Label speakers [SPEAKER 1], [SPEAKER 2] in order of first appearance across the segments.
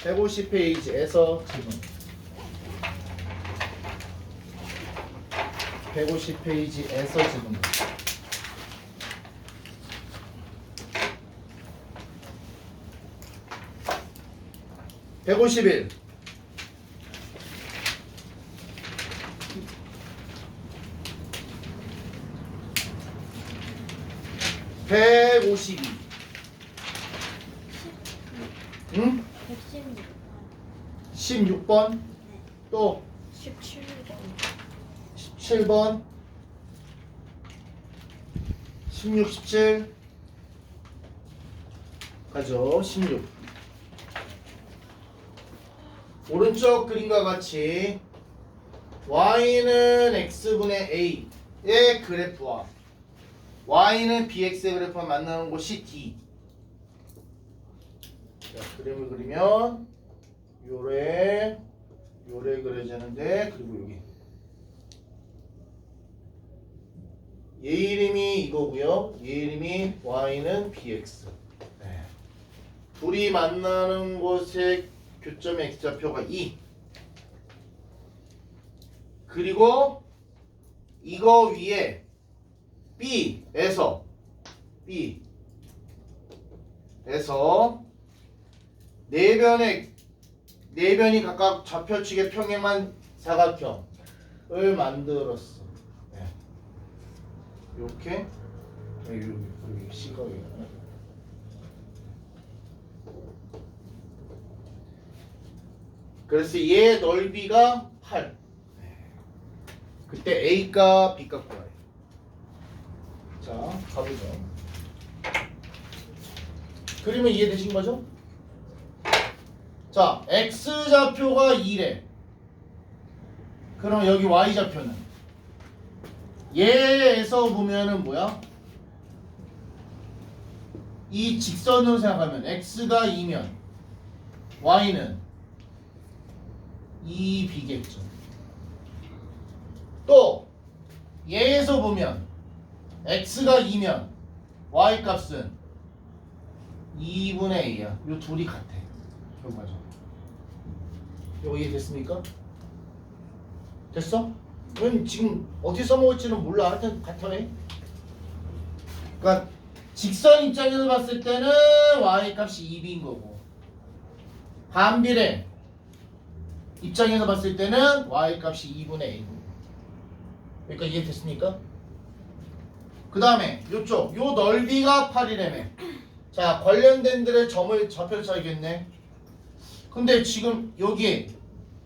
[SPEAKER 1] 150페이지에서 지금 150페이지에서 지금 151 152 응? 16번 또 17번 16, 17 가죠. 16 오른쪽 그림과 같이 y는 x분의 a의 그래프와 y는 bx의 그래프와 만나는 곳이 D. 자, 그림을 그리면 요래 그려지는데 그리고 여기 얘 이름이 이거고요. 얘 이름이 y는 bx. 네. 둘이 만나는 곳의 교점의 x좌표가 2. 그리고 이거 위에 B에서 네 변이 각각 좌표측의 평행한 사각형을 만들었어. 네. 이렇게 여기 시각이 그래서 얘 넓이가 8. 그때 A값, B값 구해요. 자, 가보죠. 그림은 이해되신 거죠? 자, X좌표가 2래. 그럼 여기 Y좌표는? 얘에서 보면은 뭐야? 이 직선으로 생각하면 X가 2면 Y는 2B겠죠. 또 얘에서 보면 x가 2면 y 값은 2분의 a야. 요 둘이 같아. 결과적으로. 이거 이해됐습니까? 됐어? 왜 지금 어떻게 써먹을지는 몰라. 하여튼 같아네. 그러니까 직선 입장에서 봤을 때는 y 값이 2b인 거고 반비례 입장에서 봤을 때는 y 값이 2분의 a고. 그러니까 이해됐습니까? 그 다음에 요쪽 요 넓이가 8이라며. 자, 관련된 들의 좌표를 쳐야겠네. 근데 지금 여기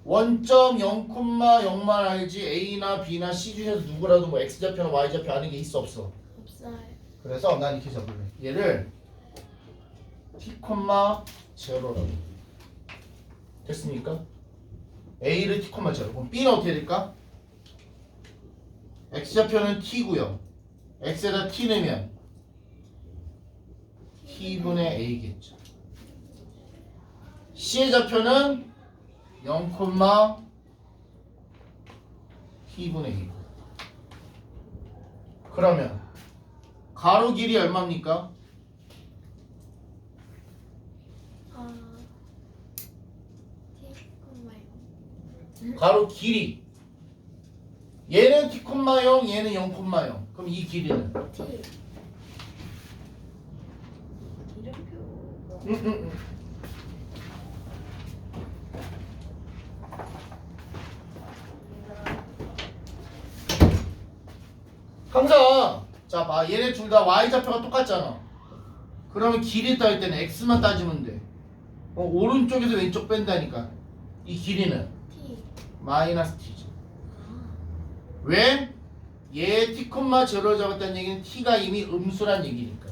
[SPEAKER 1] 원점 0,0만 알지 A나 B나 C 중에서 누구라도 뭐 X좌표나 Y좌표 아는 게 있어 없어?
[SPEAKER 2] 없어요.
[SPEAKER 1] 그래서 난 이렇게 잡을래. 얘를 T,0라고. 됐습니까? A를 T,0. 그럼 B는 어떻게 될까? X좌표는 T고요. X에다 T 내면 T분의 A겠죠. C의 좌표는 0, T분의 A. 그러면 가로 길이 얼마입니까? 가로 길이 얘는 T, 얘는 0, 그럼 이 길이는?
[SPEAKER 2] T. 이름표.
[SPEAKER 1] 응. 항상 자 봐, 얘네 둘 다 y좌표가 똑같잖아. 그러면 길이 따질 때는 x만 따지면 돼. 오른쪽에서 왼쪽 뺀다니까. 이 길이는
[SPEAKER 2] T.
[SPEAKER 1] 마이너스 t죠. 왜? 얘 t,0를 잡았다는 얘기는 t가 이미 음수란 얘기니까.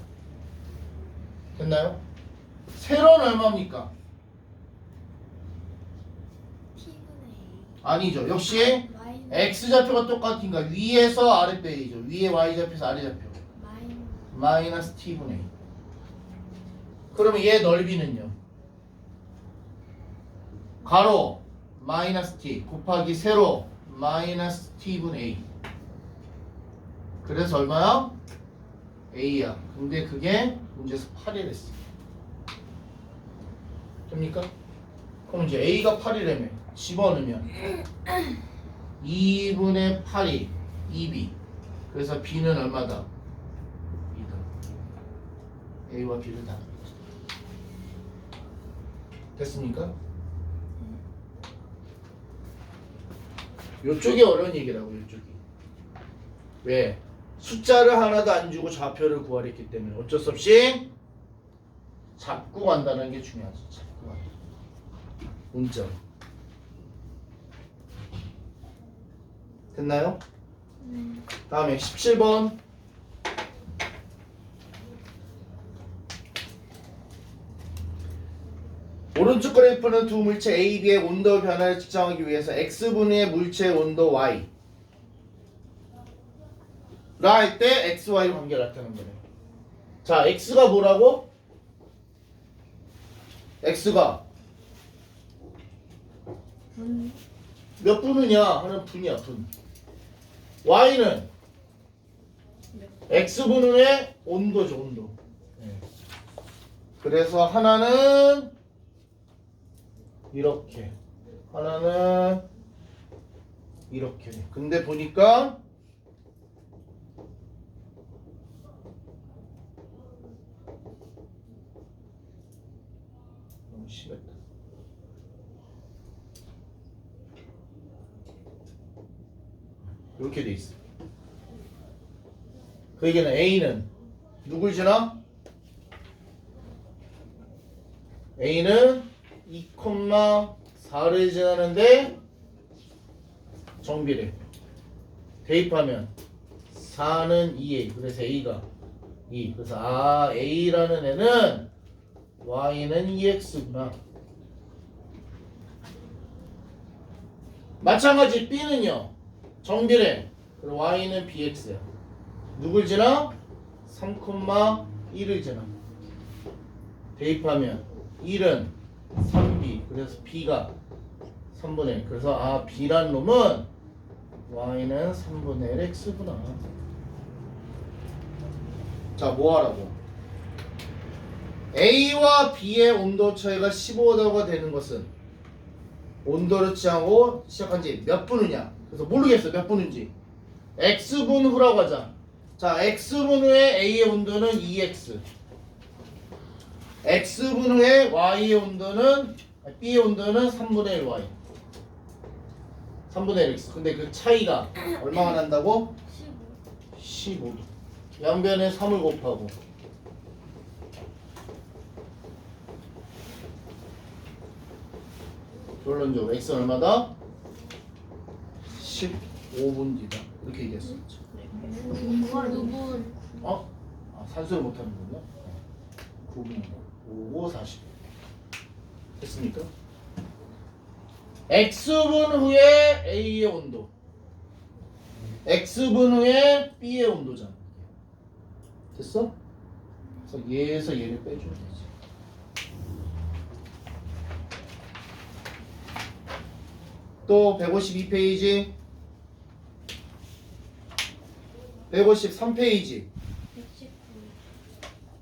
[SPEAKER 1] 됐나요? 세로는 얼마입니까?
[SPEAKER 2] T분의 A.
[SPEAKER 1] 아니죠. 역시 x좌표가 똑같으니까 위에서 아래 빼야죠. 위에 y좌표에서 아래 좌표. 마이너스 t분의 A. 그러면 얘 넓이는요? 가로 마이너스 t 곱하기 세로 마이너스 t분의 A. 그래서 얼마야? A야. 근데 그게 문제에서 8이랬어. 됩니까? 그럼 이제 A가 8이라며 집어넣으면 2분의 8이 2B. 그래서 B는 얼마다? 2다. A와 B를 다. 됐습니까? 요쪽이 어려운 얘기라고, 요쪽이. 왜? 숫자를 하나도 안 주고 좌표를 구하랬기 때문에 어쩔 수 없이 잡고 간다는 게 중요하지. 잡고 간다. 문자. 됐나요? 다음에 17번. 오른쪽 그래프는 두 물체 A, B의 온도 변화를 측정하기 위해서 X분의 물체의 온도 Y 라 할 때 X, Y로 관계를 나타내는 거네. 자, X가 뭐라고? X가 몇 분이냐 하는 분이야, 분. Y는 X분의 온도죠, 온도. 네. 그래서 하나는 이렇게, 하나는 이렇게. 근데 보니까 너무 심했다. 이렇게 돼 있어. 그 얘기는 A는 누굴 지나? A는 2,4를 지나는데 정비례 대입하면 4는 2A. 그래서 A가 2. 그래서 A라는 애는 Y는 2X구나. 마찬가지 B는요 정비례. 그리고 Y는 BX야. 누굴 지나? 3,1을 지나. 대입하면 1은 3B. 그래서 B가 3분의 1. 그래서 B란 놈은 Y는 3분의 1 X구나. 자, 뭐 하라고? A와 B의 온도 차이가 15도가 되는 것은 온도를 취하고 시작한 지 몇 분 후냐? 그래서 모르겠어, 몇 분인지. X분 후라고 하자. 자, X분 후에 A의 온도는 2X. X분 후에 Y의 온도는, B의 온도는 3분의 1 Y. 3분의 1 X. 근데 그 차이가 얼마나 난다고? 15도. 양변에 3을 곱하고. 결론적으로 X는 얼마다? 15분 뒤다. 이렇게 얘기했어.
[SPEAKER 2] 누군
[SPEAKER 1] 어? 산수를 못하는군요. 9분 5, 40. 됐습니까? X분 후에 A의 온도, X분 후에 B의 온도잖아. 됐어? 그래서 얘에서 얘를 빼주면 되지. 또 152페이지, 153페이지,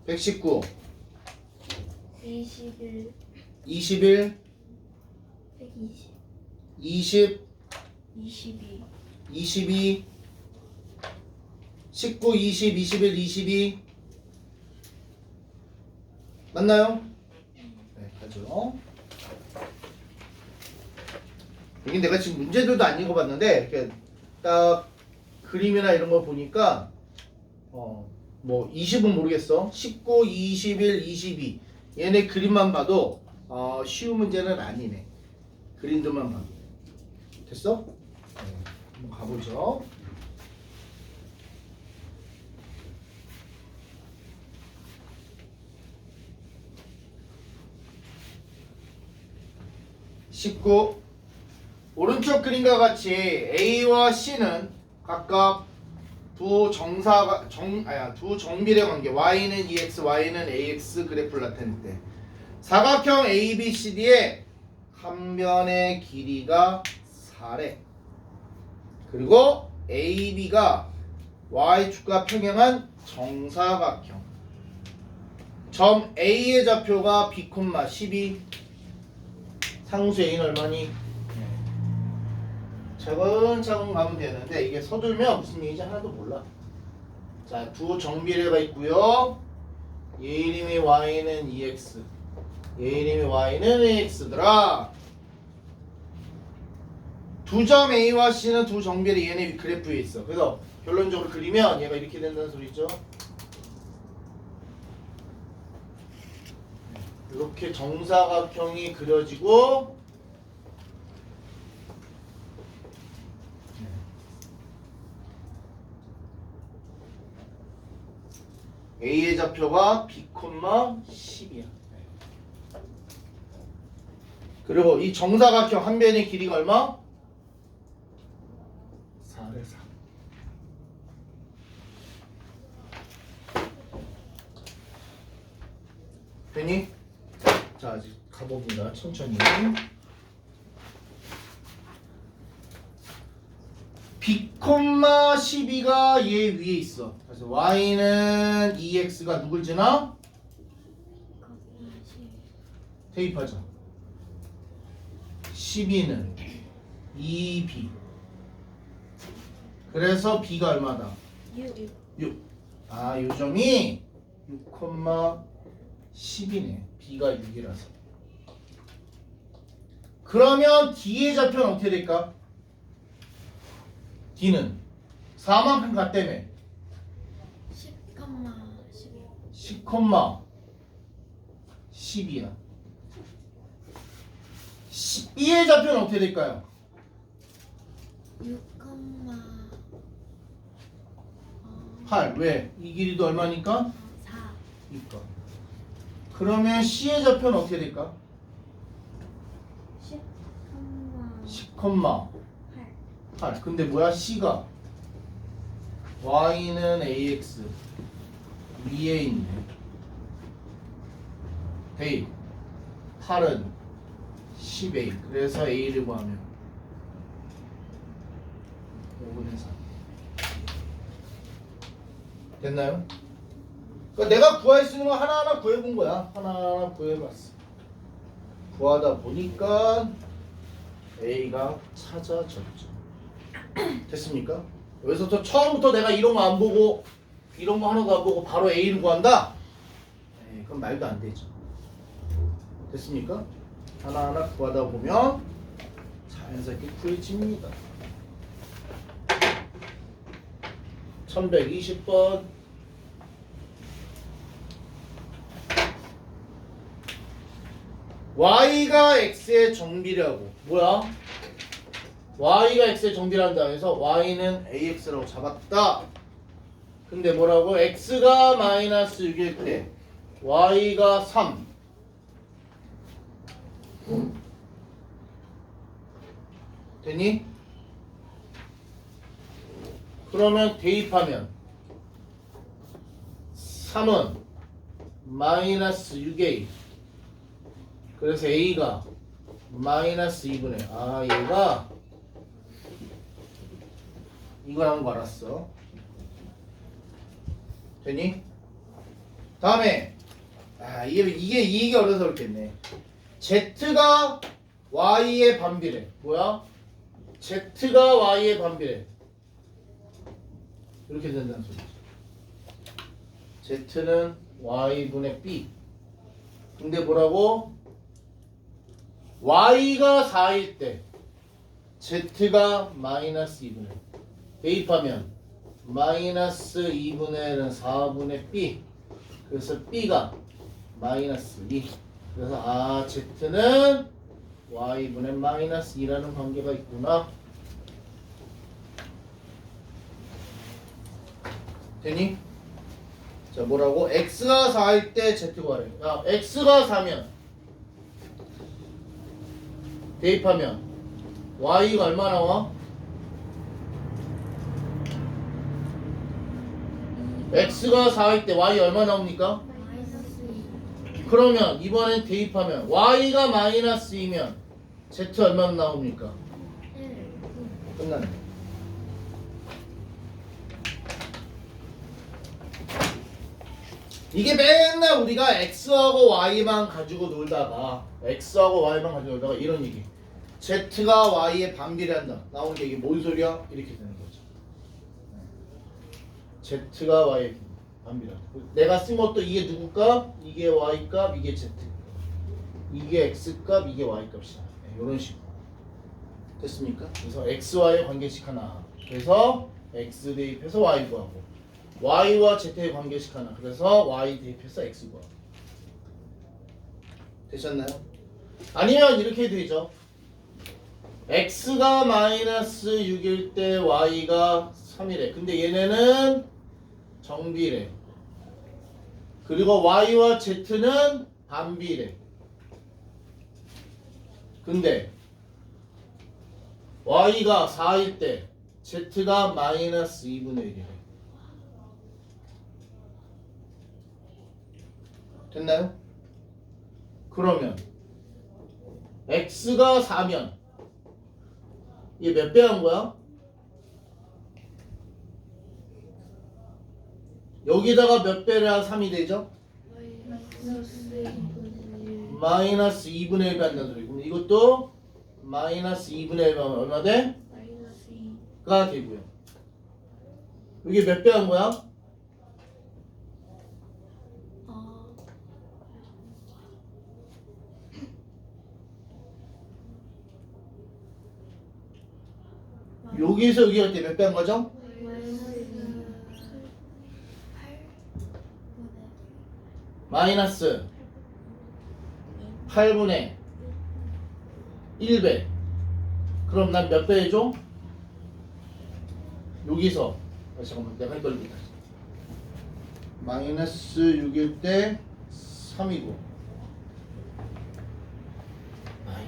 [SPEAKER 1] 119,
[SPEAKER 2] 21
[SPEAKER 1] 21,
[SPEAKER 2] 120
[SPEAKER 1] 20,
[SPEAKER 2] 22
[SPEAKER 1] 22, 19, 20, 21, 22 맞나요? 네, 가죠. 여기 내가 지금 문제들도 안 읽어봤는데 이렇게 딱 그림이나 이런 거 보니까 뭐 20은 모르겠어. 19, 21, 22 얘네 그림만 봐도 쉬운 문제는 아니네. 그림들만 봐도. 됐어? 네, 한번 가보죠. (19) 오른쪽 그림과 같이 A와 C는 각각 두 정비례 관계 Y는 EX, Y는 AX 그래프를 나타낼 때 사각형 ABCD의 한 변의 길이가 4래. 그리고 AB가 Y축과 평행한 정사각형. 점 A의 좌표가 B, 12 상수 A는 얼마니? 차근차근 가면 되는데 이게 서둘면 무슨 얘기인지 하나도 몰라. 자, 두 정비례가 있고요. 얘 이름이 y는 2x, 얘 이름이 y는 ax더라. 두 점 A와 C는 두 정비례 얘네 그래프에 있어. 그래서 결론적으로 그리면 얘가 이렇게 된다는 소리죠. 이렇게 정사각형이 그려지고 A의 좌표가 B, 10이야. 그리고 이 정사각형 한 변의 길이가 얼마? 4래 4. 됐니? 자, 아직 가봅니다. 천천히. B, 12가 얘 위에 있어. 그래서 y는 2x가 누굴 지나? 대입하자. 12는 2b. 그래서 b가 얼마다? 6. 아, 요 점이 6,10이네. b가 6이라서. 그러면 d의 좌표는 어떻게 될까? d는 4만큼 같다며. 10,10이야. B의 좌표는 어떻게 될까요? 8. 왜? 이 길이도 얼마니까?
[SPEAKER 2] 4.
[SPEAKER 1] 그러니까. 그러면 C의 좌표는 어떻게 될까? 10,8. 근데 뭐야? C가 Y는 AX 위에 있네. 대입 8은 10A. 그래서 A를 구하면 5분의 3. 됐나요? 그러니까 내가 구할 수 있는 거 하나하나 구해본 거야. 하나하나 구해봤어. 구하다 보니까 A가 찾아졌죠. 됐습니까? 여기서부터 처음부터 내가 이런 거 안 보고 이런 거 하나도 안 보고 바로 A를 구한다? 에이, 그건 말도 안 되죠. 됐습니까? 하나하나 구하다 보면 자연스럽게 구해집니다. 1120번. y가 x의 정비례하고 뭐야? y가 x의 정비례한다 해서 y는 ax라고 잡았다. 근데 뭐라고? x가 마이너스 6일 때 y가 3. 되니? 그러면 대입하면 3은 마이너스 6a. 그래서 a가 마이너스 2분의 아 얘가 이거라는 거 알았어. 되니? 다음에 이게 어려서 그렇겠네. z가 y의 반비례. 뭐야? z가 y의 반비례. 이렇게 된다는 소리죠. z는 y분의 b. 근데 뭐라고? y가 4일 때 z가 마이너스 2분의 1. 대입하면 마이너스 2분의 1은 4분의 b. 그래서 b가 마이너스 2. 그래서 z는 y분의 마이너스 2라는 관계가 있구나. 되니? 자, 뭐라고? x가 4일 때 z 구하래. 야, x가 4면 대입하면 y가 얼마 나와? x가 4일 때 y 얼마 나옵니까? 그러면 이번엔 대입하면 y가 마이너스 2면 z 얼마 나옵니까? 끝났네. 이게 맨날 우리가 x하고 y만 가지고 놀다가 이런 얘기. z가 y에 반비례한다. 나오는 게 이게 뭔 소리야? 이렇게 되는 거죠. z가 y에 반비례한다. 내가 쓴 것도 이게 누구 값? 이게 y 값, 이게 z. 이게 x 값, 이게 y 값이야. 이런 식으로. 됐습니까? 그래서 x와의 관계식 하나. 그래서 x 대입해서 y 구하고 y와 z의 관계식 하나. 그래서 y 대입해서 x 구하고. 되셨나요? 아니면 이렇게 되죠. x가 마이너스 6일 때 y가 3이래. 근데 얘네는 정비래. 그리고 y와 z는 반비래. 근데 y가 4일 때 z가 마이너스 2분의 1이래. 됐나요? 그러면 x가 4면 이게 몇 배 한 거야? 여기다가 몇 배라 3이 되죠? 마이너스 2분의 1 한다는 소리. 그럼 이것도 마이너스 2분의 1면 얼마 돼? 가 되고요. 이게 몇 배 한 거야? 여기서 여기 갈 때 몇 배 한 거죠? 마이너스 8분의 1배. 그럼 난 몇 배 해줘? 여기서 잠깐만 내가 헷갈리겠다. 마이너스 6일 때 3이고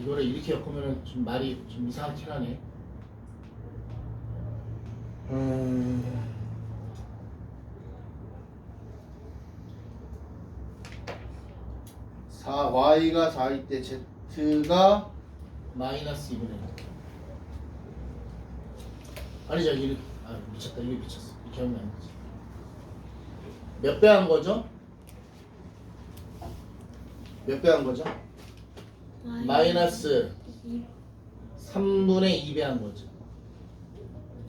[SPEAKER 1] 이거를 이렇게 엮으면 좀 말이 좀 이상하긴 하네. 4y가 4일 때 z가 마이너스 2분의 1. 아니죠. 이렇게 미쳤다. 이게 미쳤어. 이렇게 하면 안 되지. 몇 배 한 거죠? 몇 배 한 거죠? 마이너스 3분의 2배 한 거죠.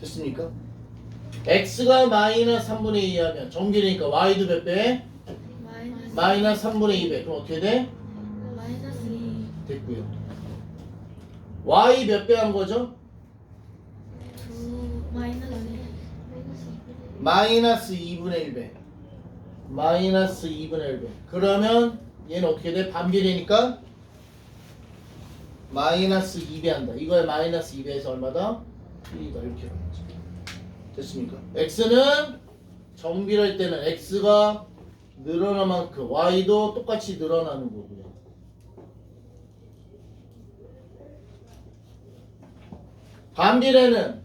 [SPEAKER 1] 됐습니까? x가 마이너스 3분의 2 하면 정규니까 y도 몇 배? 마이너스 3분의 2배. 그럼 어떻게 돼?
[SPEAKER 2] 마이너스 2.
[SPEAKER 1] 됐고요. y 몇 배 한 거죠? 마이너스 2분의 1배. 마이너스 2분의 1배. 그러면 얘는 어떻게 돼? 반비례니까 마이너스 2배 한다. 이거에 마이너스 2배에서 얼마다? 1이다. 이렇게 하는 거죠. 됐습니까? x는 정비례할 때는 x가 늘어난 만큼 y도 똑같이 늘어나는 거고요. 반비례는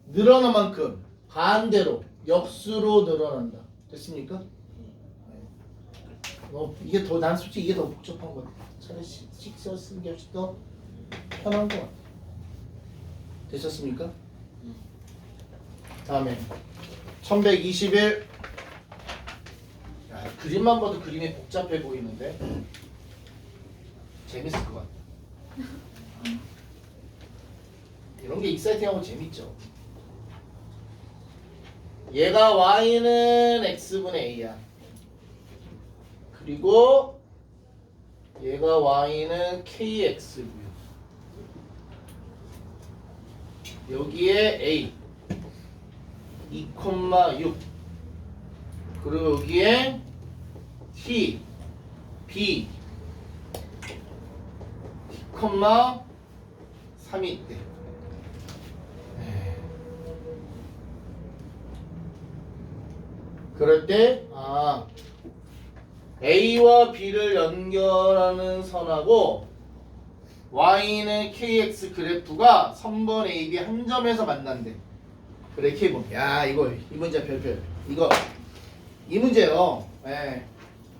[SPEAKER 1] 늘어난 만큼 반대로 역수로 늘어난다. 됐습니까? 이게 더 난 솔직히 이게 더 복잡한 것 같아. 차라리 식서 쓰는 게 훨씬 더 편한 것 같아. 되셨습니까? 다음에 1121. 그림만 봐도 그림이 복잡해 보이는데 재밌을 것 같아. 이런 게 익사이팅하고 재밌죠. 얘가 y는 x분의 a야. 그리고 얘가 y는 kx고요. 여기에 a 2,6 그리고 여기에 t b 3이 있대. 그럴 때 A와 B를 연결하는 선하고 Y는 KX 그래프가 선분 AB 한 점에서 만난대. 그래 이렇게 보면 야 이거 이 문제 별별 이거 이 문제요. 예.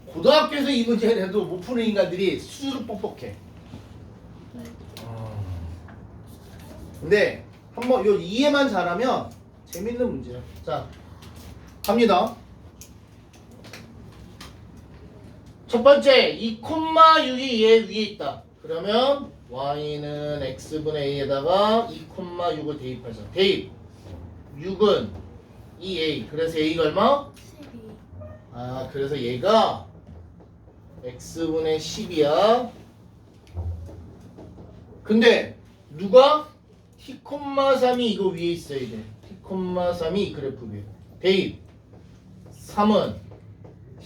[SPEAKER 1] 고등학교에서 이 문제 내도 못 푸는 인간들이 수준 뻑뻑해. 근데 한번 요 이해만 잘하면 재밌는 문제야. 자 갑니다. 첫 번째 2,6이 얘 위에 있다. 그러면 y는 x분의 a에다가 2,6을 대입하자. 대입 6은 2a. 그래서 a가 얼마?
[SPEAKER 2] 12.
[SPEAKER 1] 아, 그래서 얘가 x분의 10이야. 근데 누가? t,3이 이거 위에 있어야 돼. t,3이 이 그래프 위에. 대입 3은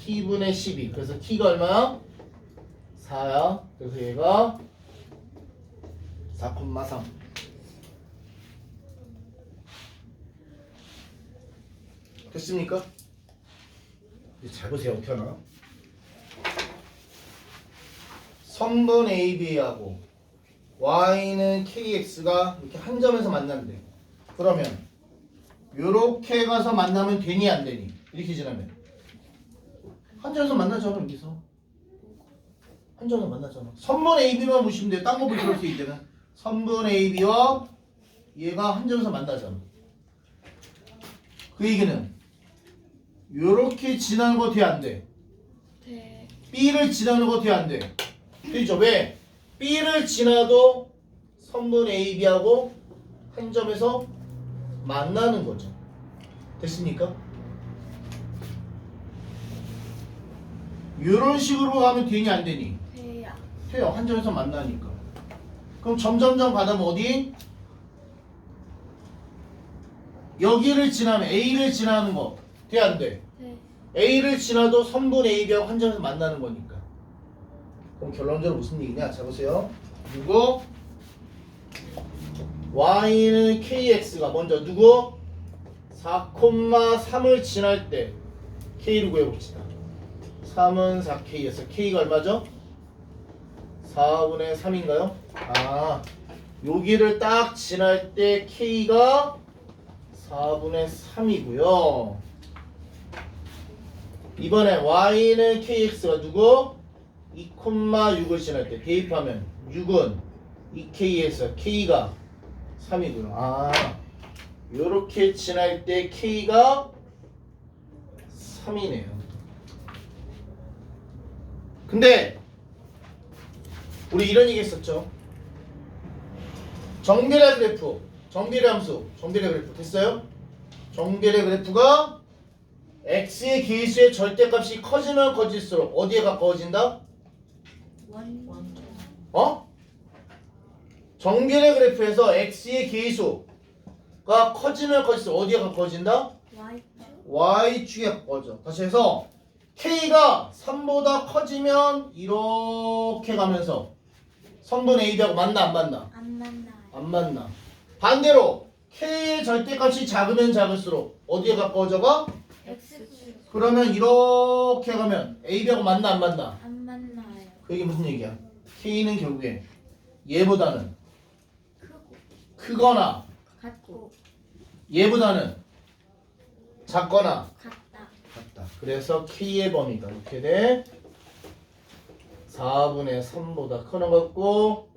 [SPEAKER 1] t분의 12. 그래서 t가 얼마야? 4야. 그래서 얘가 4,3. 됐습니까? 이제 잘 보세요. 어떻게 하나? 선분 AB하고 Y는 KX가 이렇게 한 점에서 만난대. 그러면 요렇게 가서 만나면 되니 안 되니? 이렇게 지나면 한 점에서 만나잖아. 여기서 한 점에서 만나잖아. 선분 AB만 보시면 돼요. 딴 거 볼 필요 없어 이제는. 선분 AB와 얘가 한 점에서 만나잖아. 그 얘기는 요렇게 지나는 거 돼 안 돼?
[SPEAKER 2] 네.
[SPEAKER 1] B를 지나는 거 돼 안 돼? 되죠. 왜? B를 지나도 선분 AB하고 한 점에서 만나는 거죠. 됐습니까? 이런 식으로 가면 되니 안 되니?
[SPEAKER 2] 돼요.
[SPEAKER 1] 돼요. 한 점에서 만나니까. 그럼 점점점 가다 보면 어디? 여기를 지나면 A를 지나는 거 돼 안 돼?
[SPEAKER 2] 네.
[SPEAKER 1] A를 지나도 선분 AB하고 한 점에서 만나는 거니까. 그럼 결론적으로 무슨 얘기냐? 자 보세요. 누구? Y는 KX가 먼저 누구? 4,3을 지날 때 K를 구해봅시다. 3은 4K에서 K가 얼마죠? 4분의 3인가요? 아, 여기를 딱 지날 때 K가 4분의 3이고요. 이번에 Y는 KX가 누구? 2,6을 지날 때 대입하면 6은 2K에서 K가 3이고요. 아, 요렇게 지날 때 K가 3이네요. 근데 우리 이런 얘기 했었죠. 정비례 그래프, 정비례 함수, 정비례 그래프 됐어요? 정비례 그래프가 x의 계수의 절대값이 커지면 커질수록 어디에 가까워진다?
[SPEAKER 2] 원.
[SPEAKER 1] 어? 정비례 그래프에서 x의 계수가 커지면 커질수록 어디에 가까워진다?
[SPEAKER 2] Y축.
[SPEAKER 1] y축에 가까워져. 다시 해서 k가 3보다 커지면 이렇게 가면서 선분 AB하고 만나 안 만나?
[SPEAKER 2] 안 만나요.
[SPEAKER 1] 안 만나. 반대로 k의 절대값이 작으면 작을수록 어디에 가까워져가?
[SPEAKER 2] X축.
[SPEAKER 1] 그러면 이렇게 가면 AB하고 만나 안 만나?
[SPEAKER 2] 안 만나요.
[SPEAKER 1] 그게 무슨 얘기야? k는 결국에 얘보다는
[SPEAKER 2] 크고.
[SPEAKER 1] 크거나
[SPEAKER 2] 같고.
[SPEAKER 1] 얘보다는 작거나
[SPEAKER 2] 같다.
[SPEAKER 1] 같다. 그래서 k의 범위가 이렇게 돼. 4분의 3보다 크거나 같고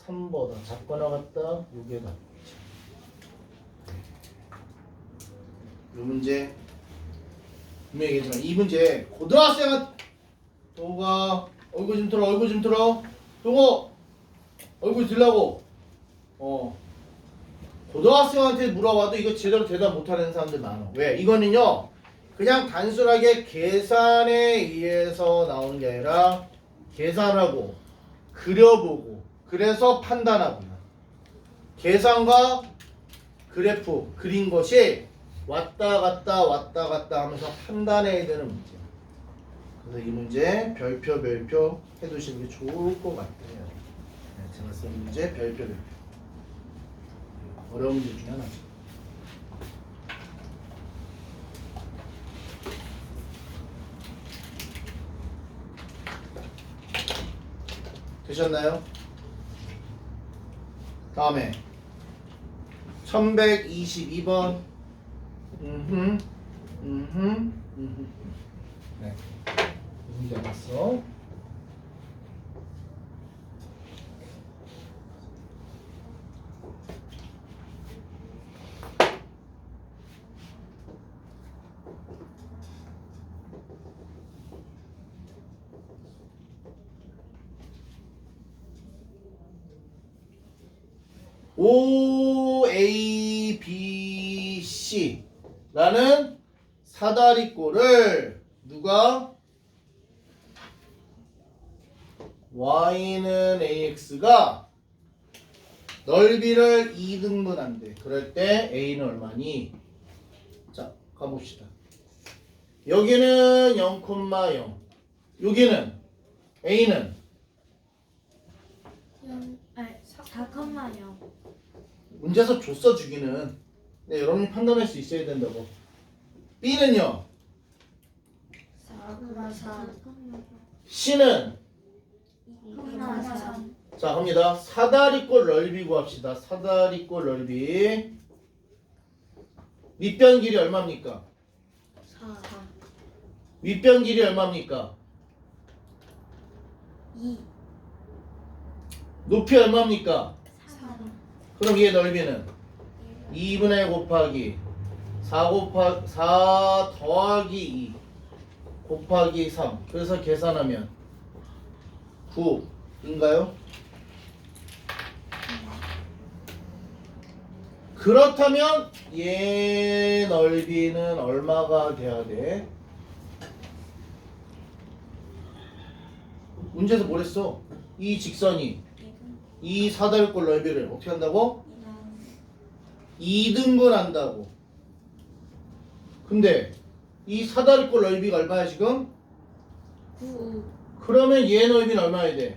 [SPEAKER 1] 3보다 작거나 같다. 요게 다. 이 문제 분명히 얘기했지만 이 문제 고등학생은 동호가 얼굴 좀 들어. 얼굴 좀 들어. 동호 얼굴 들라고. 고등학생한테 물어봐도 이거 제대로 대답 못하는 사람들 많아. 왜? 이거는요 그냥 단순하게 계산에 의해서 나오는 게 아니라 계산하고 그려보고 그래서 판단하고요. 계산과 그래프 그린 것이 왔다 갔다 하면서 판단해야 되는 문제야. 그래서 이 문제 별표 해두시는 게 좋을 것 같아요. 네, 제가 쓴 문제 별표 어려운 문제 중에 하나죠. 되셨나요? 다음에 1122번 네. 문제 봤어. OABC라는 사다리꼴을 누가 y는 ax가 넓이를 2등분한대. 그럴 때 a는 얼마니? 자, 가봅시다. 여기는 0,0. 여기는 a는
[SPEAKER 2] 4,0.
[SPEAKER 1] 문제에서 줬어 주기는. 네, 여러분이 판단할 수 있어야 된다고. b는요.
[SPEAKER 2] 4,4.
[SPEAKER 1] c는
[SPEAKER 2] 2,4.
[SPEAKER 1] 자 갑니다. 사다리꼴 넓이 구합시다. 사다리꼴 넓이. 밑변 길이 얼마입니까?
[SPEAKER 2] 4.
[SPEAKER 1] 윗변 길이 얼마입니까?
[SPEAKER 2] 2.
[SPEAKER 1] 높이 얼마입니까?
[SPEAKER 2] 4.
[SPEAKER 1] 그럼 얘 넓이는 2분의 곱하기 4 더하기 2 곱하기 3. 그래서 계산하면 9인가요? 그렇다면 얘 넓이는 얼마가 돼야 돼? 문제에서 뭐랬어? 이 직선이 이 사다리꼴 넓이를 어떻게 한다고? 2등분 한다고. 근데 이 사다리꼴 넓이가 얼마야 지금?
[SPEAKER 2] 9.
[SPEAKER 1] 그러면 얘 넓이는 얼마야 돼?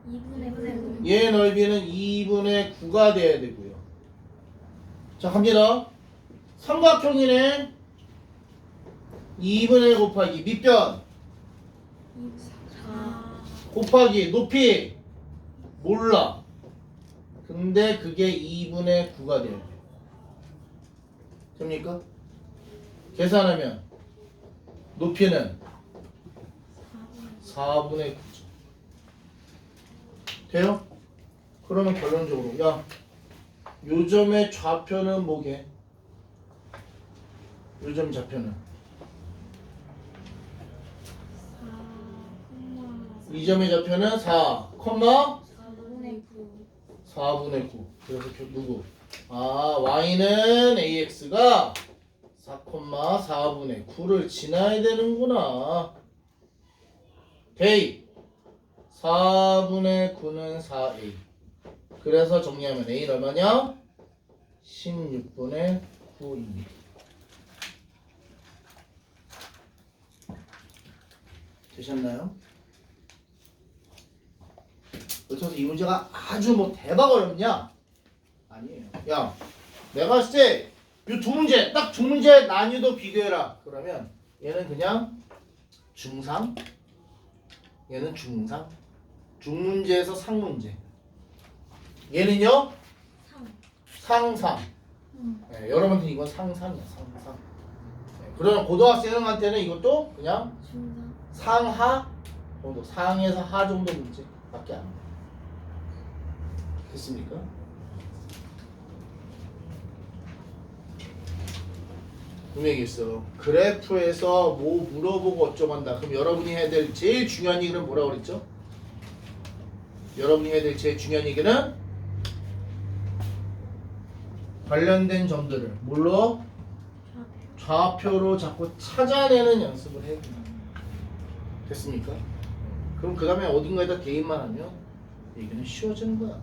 [SPEAKER 2] 2분의 9.
[SPEAKER 1] 얘 넓이는 2분의 9가 돼야 되고요. 자 갑니다. 삼각형이네. 2분의 곱하기 밑변
[SPEAKER 2] 4.
[SPEAKER 1] 곱하기 높이 몰라. 근데 그게 2분의 9가 돼야 돼. 됩니까? 계산하면 높이는 4분의 9죠. 돼요? 그러면 결론적으로 야 요점의 좌표는 뭐게? 요점 좌표는 이 점의 좌표는 4,
[SPEAKER 2] 4분의 9.
[SPEAKER 1] 4분의 9. 그래서 누구? y는 ax가 4,4분의 9를 지나야 되는구나. 대입 4분의 9는 4a. 그래서 정리하면 a는 얼마냐? 16분의 9입니다. 되셨나요? 그래서 이 문제가 아주 뭐 대박 어렵냐? 아니에요. 야, 내가 봤을 때 이 두 문제, 딱 두 문제 난이도 비교해라. 그러면 얘는 그냥 중상, 얘는 중상, 중문제에서 상문제. 얘는요? 상상. 네, 여러분들 이건 상상이야, 상상. 네, 그러면 고등학생한테는 이것도 그냥
[SPEAKER 2] 중상.
[SPEAKER 1] 상하 정도, 상에서 하 정도 문제밖에 안 돼. 됐습니까? 분명히 있어. 그래프에서 뭐 물어보고 어쩌고 한다. 그럼 여러분이 해야 될 제일 중요한 얘기는 뭐라고 그랬죠? 여러분이 해야 될 제일 중요한 얘기는 관련된 점들을 뭘로? 좌표로 자꾸 찾아내는 연습을 해야 됩니다. 됐습니까? 그럼 그 다음에 어딘가에다 대입만 하면 얘기는 쉬워지는 거야.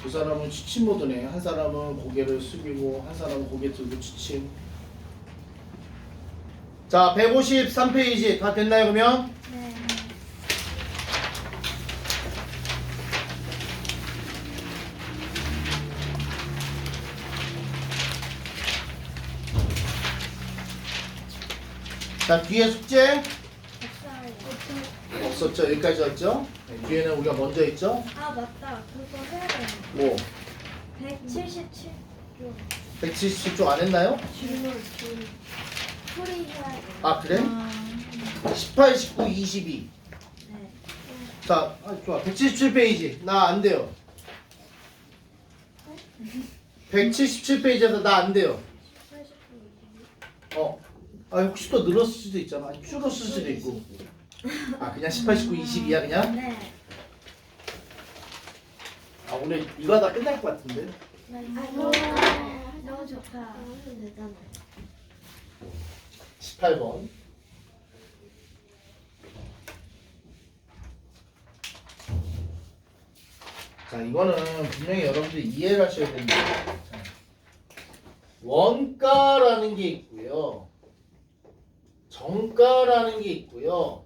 [SPEAKER 1] 두 사람은 지침 모드네. 한 사람은 고개를 숙이고 한 사람은 고개 들고 지침. 자, 153페이지 다 됐나요 그러면?
[SPEAKER 2] 네.
[SPEAKER 1] 자, 뒤에 숙제
[SPEAKER 2] 없어요.
[SPEAKER 1] 없었죠? 여기까지였죠? 네, 뒤에는 우리가 먼저 했죠?
[SPEAKER 2] 아 맞다. 그거 해야 돼.
[SPEAKER 1] 뭐?
[SPEAKER 2] 177쪽.
[SPEAKER 1] 177쪽 안 했나요?
[SPEAKER 2] 줄을 풀이 해야 돼.
[SPEAKER 1] 아 그래?
[SPEAKER 2] 아,
[SPEAKER 1] 18, 19, 22.
[SPEAKER 2] 네.
[SPEAKER 1] 자, 좋아. 177페이지. 나 안 돼요. 177페이지에서 나 안 돼요.
[SPEAKER 2] 89.
[SPEAKER 1] 혹시 또 늘었을 수도 있잖아. 아니, 줄었을 수도 있고. 아 그냥 18, 19, 22야 그냥?
[SPEAKER 2] 네.
[SPEAKER 1] 아 오늘 이거 하다 끝날 것 같은데.
[SPEAKER 2] 너무 좋다. 하면 되잖아요.
[SPEAKER 1] 18번. 자 이거는 분명히 여러분들이 이해를 하셔야 됩니다. 자, 원가라는 게 있고요. 정가라는 게 있고요.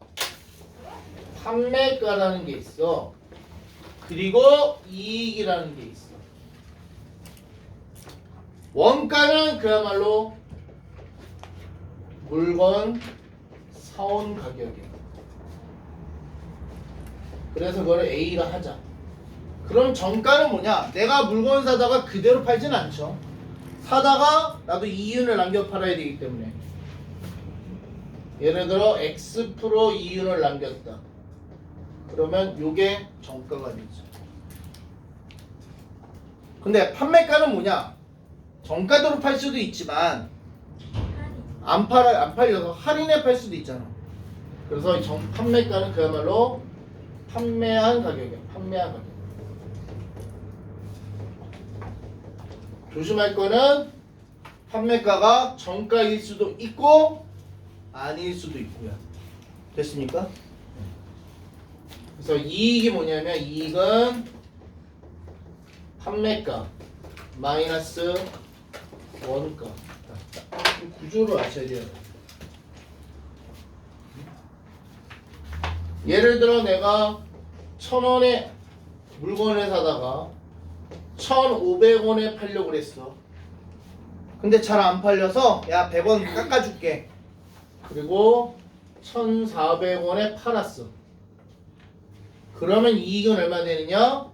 [SPEAKER 1] 판매가라는 게 있어. 그리고 이익이라는 게 있어. 원가는 그야말로 물건 사온 가격이에요. 그래서 그걸 A라 하자. 그럼 정가는 뭐냐? 내가 물건 사다가 그대로 팔진 않죠. 사다가 나도 이윤을 남겨 팔아야 되기 때문에. 예를 들어 X 프로 이윤을 남겼다. 그러면 요게 정가가 되죠. 근데 판매가는 뭐냐? 정가대로 팔 수도 있지만 안 팔려서 할인해 팔 수도 있잖아. 그래서 판매가는 그야말로 판매한 가격이야. 판매한 가격. 조심할 거는 판매가가 정가일 수도 있고 아닐 수도 있고요. 됐습니까? 그래서 이익이 뭐냐면 이익은 판매가 마이너스 원가. 이 구조를 아셔야 돼요. 예를 들어 내가 1,000원에 물건을 사다가 1,500원에 팔려고 그랬어. 근데 잘 안 팔려서 야 100원 깎아줄게. 그리고 1,400원에 팔았어. 그러면 이익은 얼마 되느냐?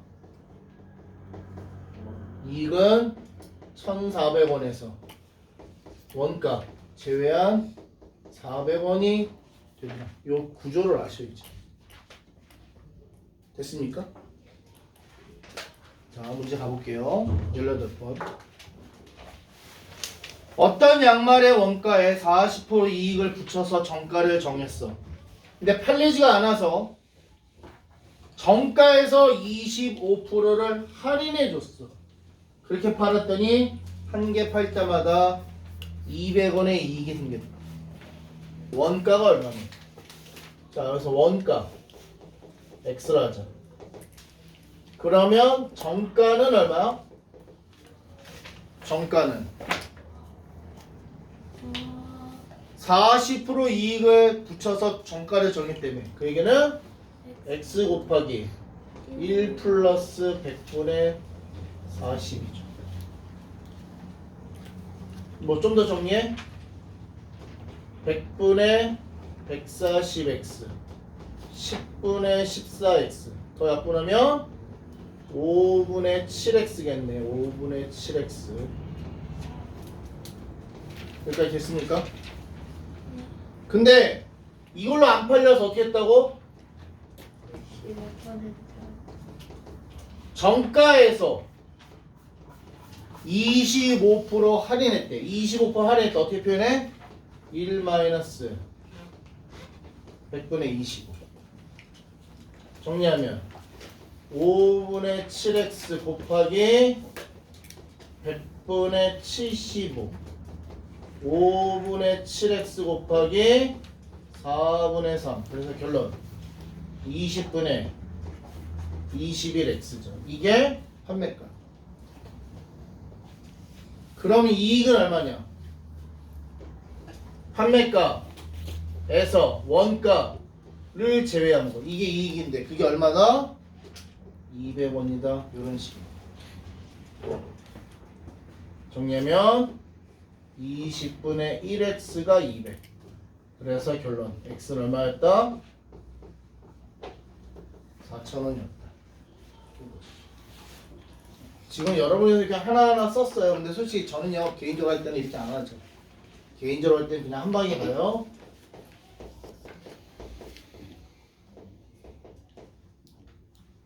[SPEAKER 1] 이익은 1,400원에서 원가 제외한 400원이 됩니다. 요 구조를 아셔야지. 됐습니까? 자, 문제 가볼게요. 18번. 어떤 양말의 원가에 40% 이익을 붙여서 정가를 정했어. 근데 팔리지가 않아서 정가에서 25%를 할인해 줬어. 그렇게 팔았더니 한 개 팔 때마다 200원의 이익이 생겼다. 원가가 얼마냐? 자, 그래서 원가 X라 하자. 그러면 정가는 얼마야? 정가는 40% 이익을 붙여서 정가를 정했기 때문에 그 얘기는 X 곱하기 1 플러스 100분의 40이죠. 뭐 좀 더 정리해? 100분의 140x 10분의 14x 더 약분하면 5분의 7x겠네. 5분의 7x. 여기까지 됐습니까? 근데 이걸로 안 팔려서 어떻게 했다고?
[SPEAKER 2] 15%.
[SPEAKER 1] 정가에서 25% 할인했대. 25% 할인했다. 어떻게 표현해? 1 마이너스 100분의 25. 정리하면 5분의 7x 곱하기 100분의 75. 5분의 7x 곱하기 4분의 3. 그래서 결론 20분의 21x죠. 이게 판매가. 그럼 이익은 얼마냐? 판매가에서 원가를 제외한 거. 이게 이익인데 그게 얼마다? 200원이다. 이런 식으로. 정리하면 20분의 1x가 200. 그래서 결론 x는 얼마였다? 4,000원이었다. 지금 여러분이 이렇게 하나하나 썼어요. 근데 솔직히 저는요 개인적으로 할 때는 이렇게 안 하죠. 개인적으로 할 때는 그냥 한 방에 가요.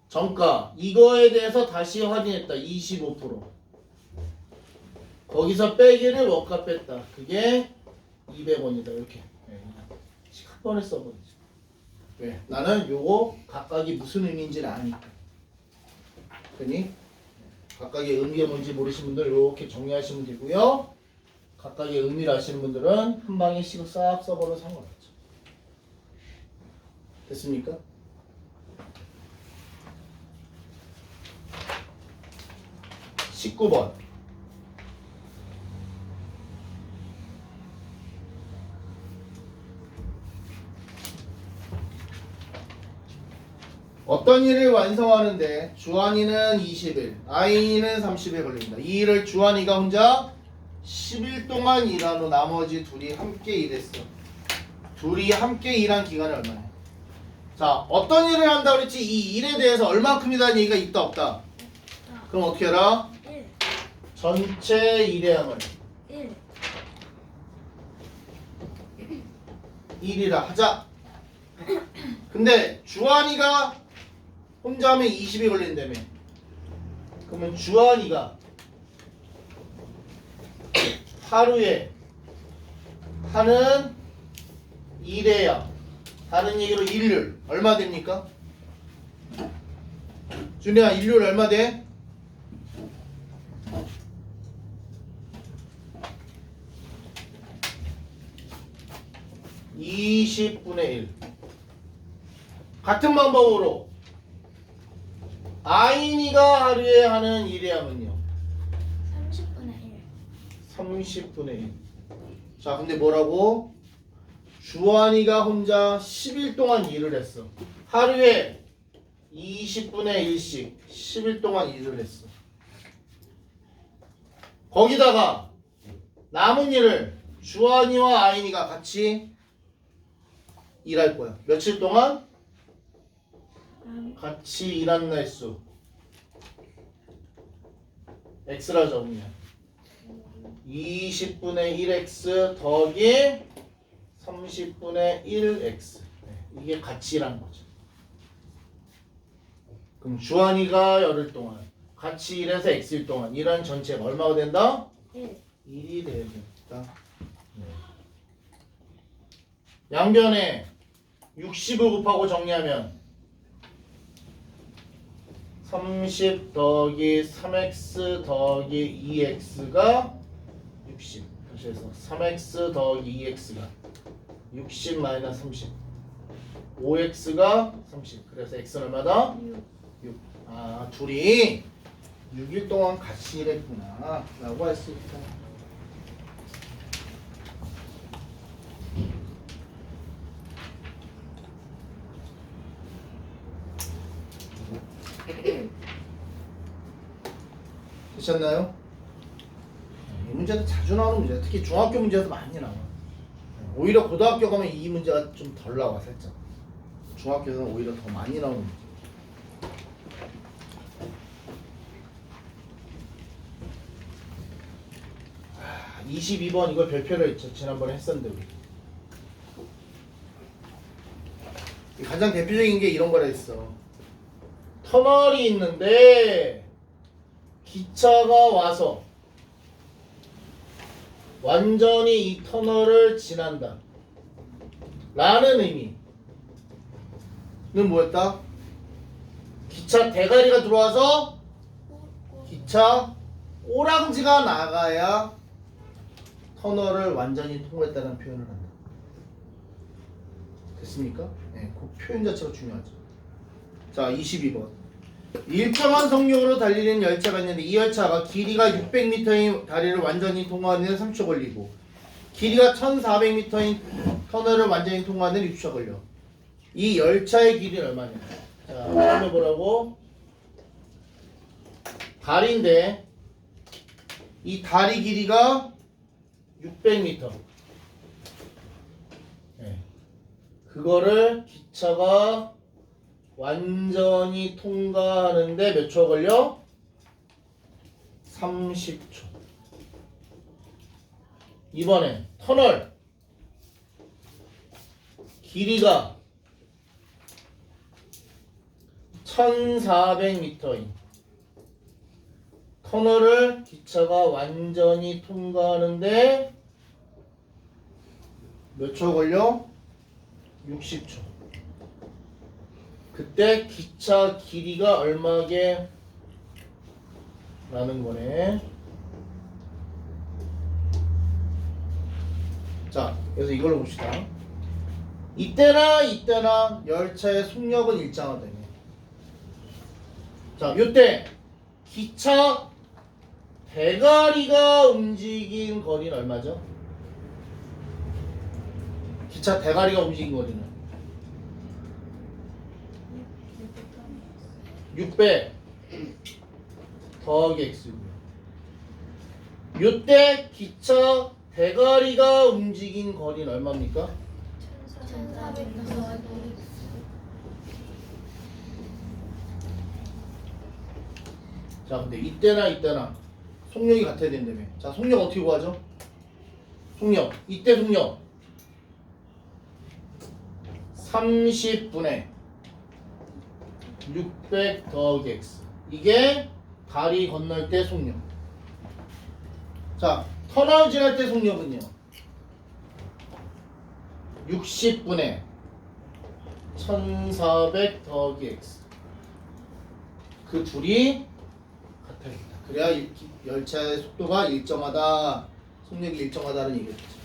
[SPEAKER 1] 정가 이거에 대해서 다시 확인했다. 25%. 거기서 빼기를 원가 뺐다. 그게 200원이다. 이렇게 한 번에 써버리죠. 왜? 나는 요거 각각이 무슨 의미인지를 아니까. 그러니 각각의 의미가 뭔지 모르시는 분들 이렇게 정리하시면 되고요. 각각의 의미를 아시는 분들은 한 방에 씩 싹 써버려 상관없죠. 됐습니까? (19번) 어떤 일을 완성하는데 주한이는 20일, 아인이는 30일 걸립니다. 이 일을 주한이가 혼자 10일 동안 일한 후 나머지 둘이 함께 일했어. 둘이 함께 일한 기간이 얼마냐? 자, 어떤 일을 한다고 그랬지? 이 일에 대해서 얼마큼이라는 얘기가 있다 없다? 그럼 어떻게 해라?
[SPEAKER 2] 1
[SPEAKER 1] 전체 일의 양을
[SPEAKER 2] 1
[SPEAKER 1] 1이라 하자. 근데 주한이가 혼자 하면 20이 걸린다며. 그러면 주한이가 하루에 하는 일의 양, 다른 얘기로 일률 얼마 됩니까? 준혜야, 일률 얼마 돼? (20분의 1) 같은 방법으로 아인이가 하루에 하는 일의 양은요 30분의 1. 자, 근데 뭐라고? 주한이가 혼자 10일 동안 일을 했어. 하루에 20분의 1씩 10일 동안 일을 했어. 거기다가 남은 일을 주한이와 아인이가 같이 일할 거야. 며칠 동안? 같이 일한 날수 x라 적으면 20분의 1x 더하기 30분의 1x. 이게 같이 일한 거죠. 그럼 주한이가 열흘 동안 같이 일해서 x일 동안 일한 전체가 얼마가 된다? 1이 되겠다. 양변에 60을 곱하고 정리하면 30 더하기 3x 더하기 2x가 60. 그래서 3x 더하기 2x가 60 마이너스 30. 5x가 30. 그래서 x는 얼마다? 6. 아, 둘이 6일 동안 같이 일했구나 라고 할 수 있다. 되셨나요? 이 문제도 자주 나오는 문제야. 특히 중학교 문제에서 많이 나와. 오히려 고등학교 가면 이 문제가 좀 덜 나와 살짝. 중학교에서는 오히려 더 많이 나오는 문제. 아, 22번 이걸 별표로 했죠. 지난번에 했었는데 우리. 가장 대표적인 게 이런 거라 했어. 터널이 있는데 기차가 와서 완전히 이 터널을 지난다 라는 의미는 뭐였다? 기차 대가리가 들어와서 기차 꼬랑지가 나가야 터널을 완전히 통과했다는 표현을 한다. 됐습니까? 네, 그 표현 자체가 중요하죠. 자, 22번. 일정한 속력으로 달리는 열차가 있는데 이 열차가 길이가 600m인 다리를 완전히 통과하는 데 3초 걸리고 길이가 1400m인 터널을 완전히 통과하는 데 6초 걸려. 이 열차의 길이는 얼마냐? 자, 처음에 보라고. 다리인데 이 다리 길이가 600m. 네. 그거를 기차가 완전히 통과하는데 몇 초 걸려? 30초. 이번에 터널 길이가 1400m인 터널을 기차가 완전히 통과하는데 몇 초 걸려? 60초. 그때 기차 길이가 얼마게 라는 거네. 자, 그래서 이걸로 봅시다. 이때나 열차의 속력은 일정하다네. 자, 요때 기차 대가리가 움직인 거리는 얼마죠? 기차 대가리가 움직인 거리는 600 더하기 x고요. 요때 기차 대가리가 움직인 거리는 얼마입니까?
[SPEAKER 2] 1400 더하기
[SPEAKER 1] 자, 근데 이때나 속력이 같아야 된다며. 자, 속력 어떻게 구하죠? 속력. 이때 속력 30분의 600 더하기 x. 이게 다리 건널 때 속력. 자, 터널 지날 때 속력은요 60분의 1400 더하기 x. 그 둘이 같아야겠다. 그래야 열차의 속도가 일정하다, 속력이 일정하다는 얘기겠죠.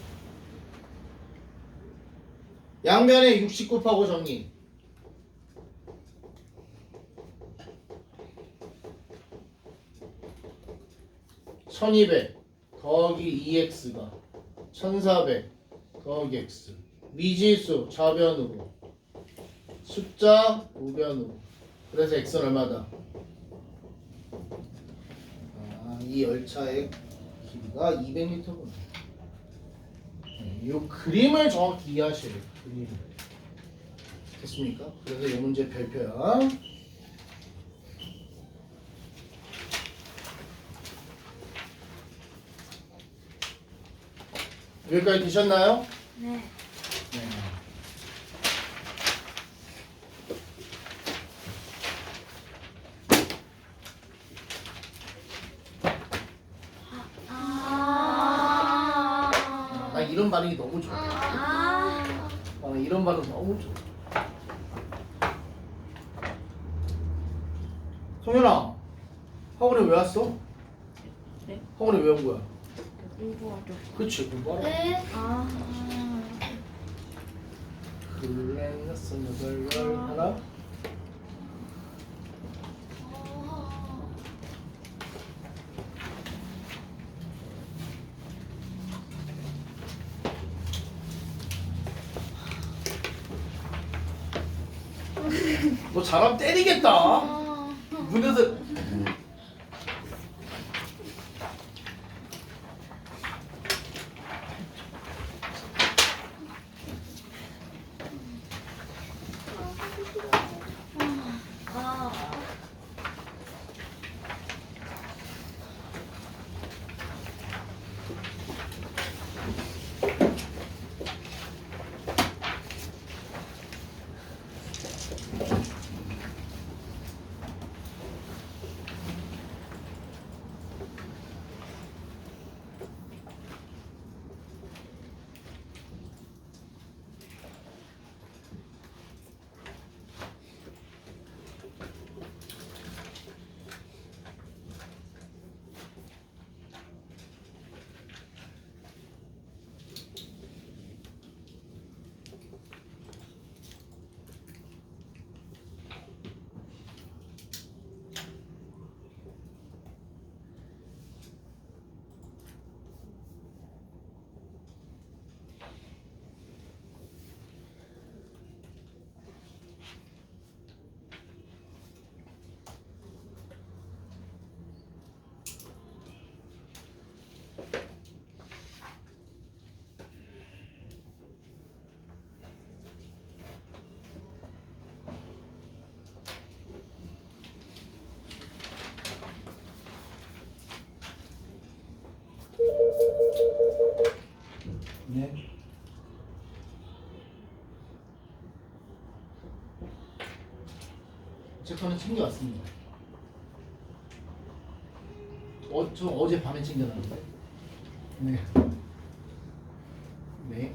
[SPEAKER 1] 양변에 60 곱하고 정리. 1200 더하기 2x가 1400 더하기 x. 미지수 좌변으로, 숫자 우변으로. 그래서 x는 얼마다? 이 열차의 길이가 200m구나. 이 그림을 정확히 이해하셔야 돼요. 그림. 됐습니까? 그래서 이 문제 별표야. 여기까지 되셨나요?
[SPEAKER 2] 네.
[SPEAKER 1] 네. 나 이런 반응이 너무 좋아. 나 이런 반응 너무 좋아. 성현아, 학원에 왜 왔어?
[SPEAKER 3] 네?
[SPEAKER 1] 학원에 왜 온 거야?
[SPEAKER 3] 공부하죠.
[SPEAKER 1] 그치, 공부하라.
[SPEAKER 2] 네.
[SPEAKER 1] 글래스 너덜 하나. 너 잘하면 때리겠다. 문에서 네. 제 거는 챙겨왔습니다. 저 어제 밤에 챙겨놨는데. 네. 네.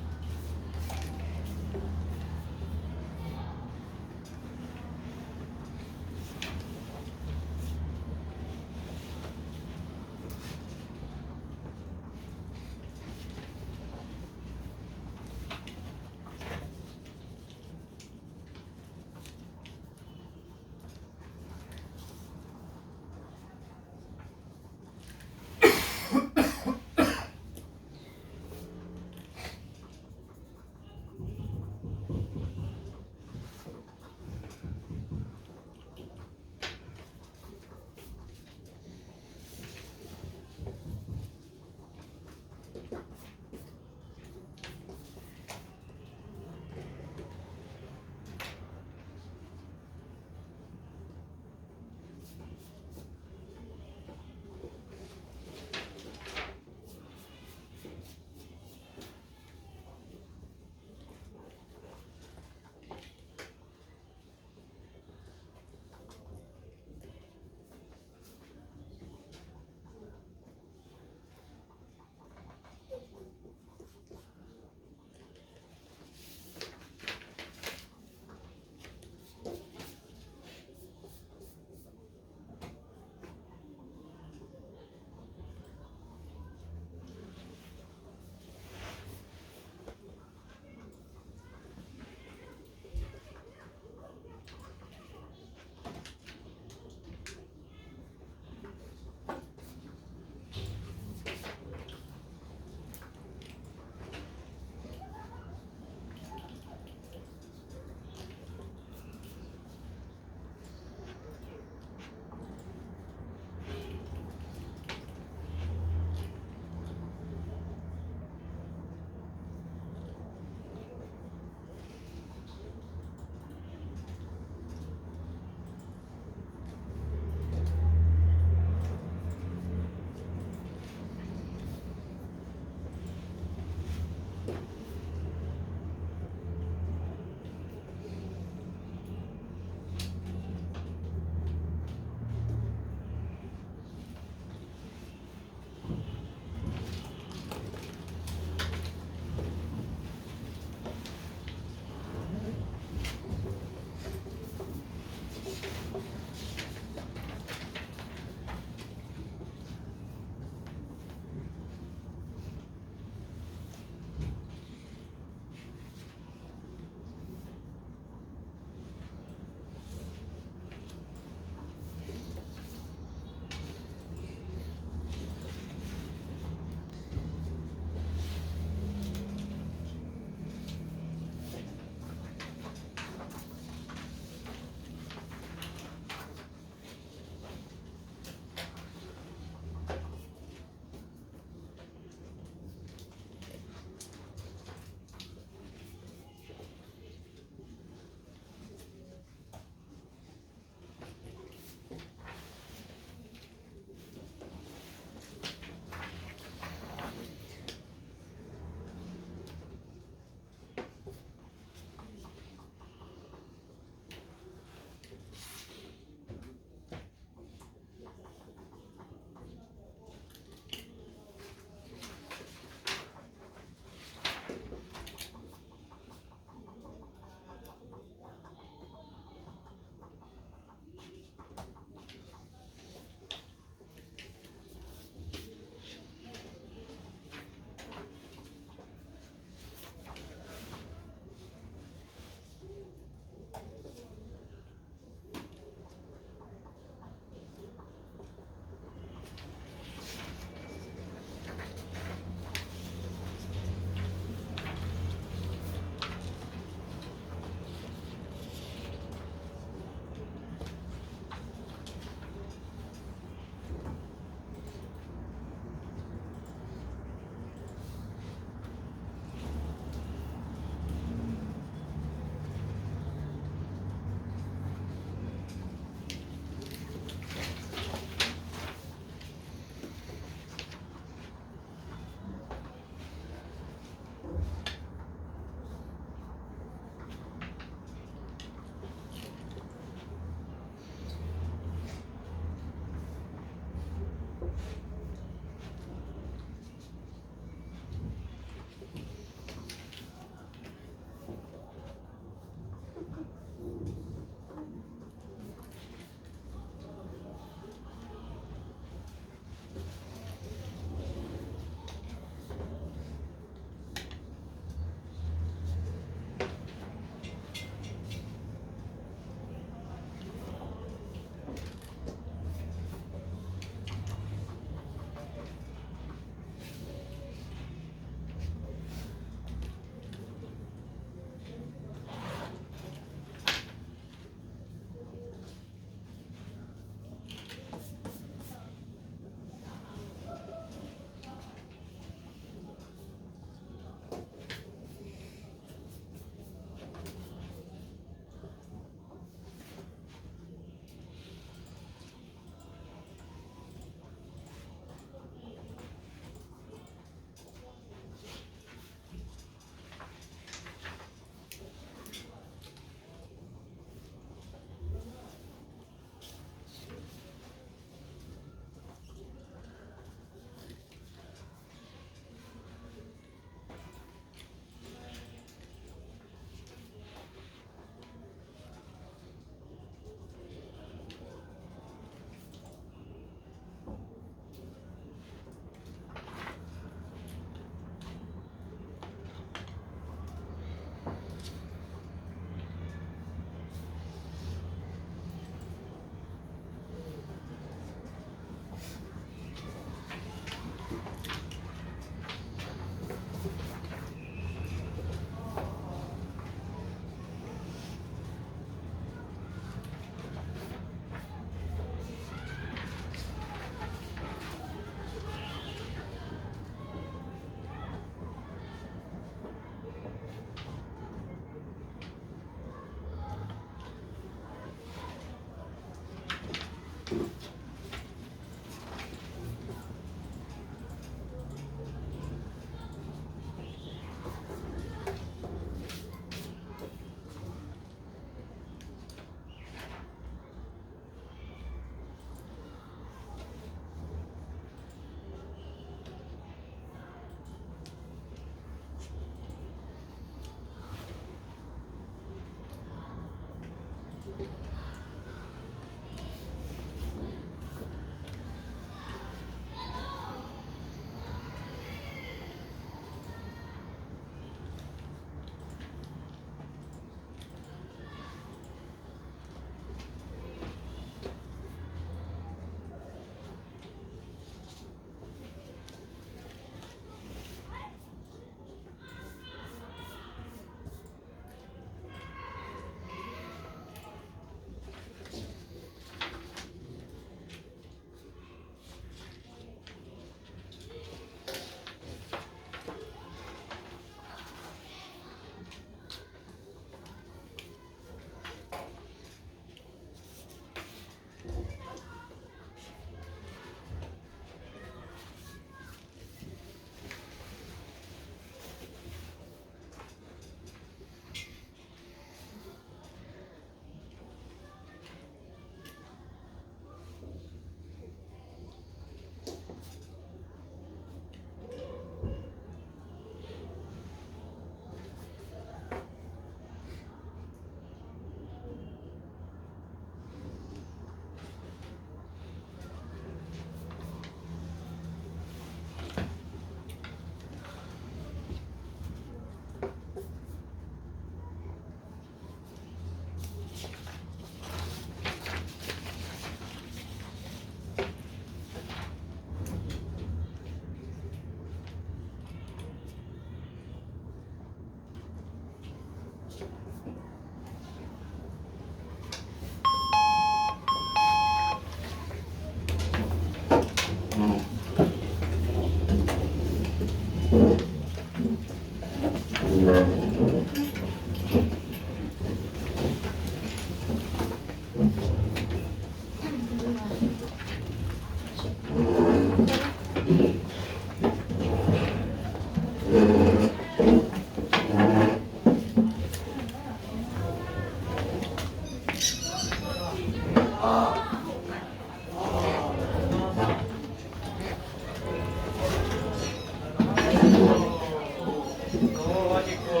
[SPEAKER 4] 너무 맛있고.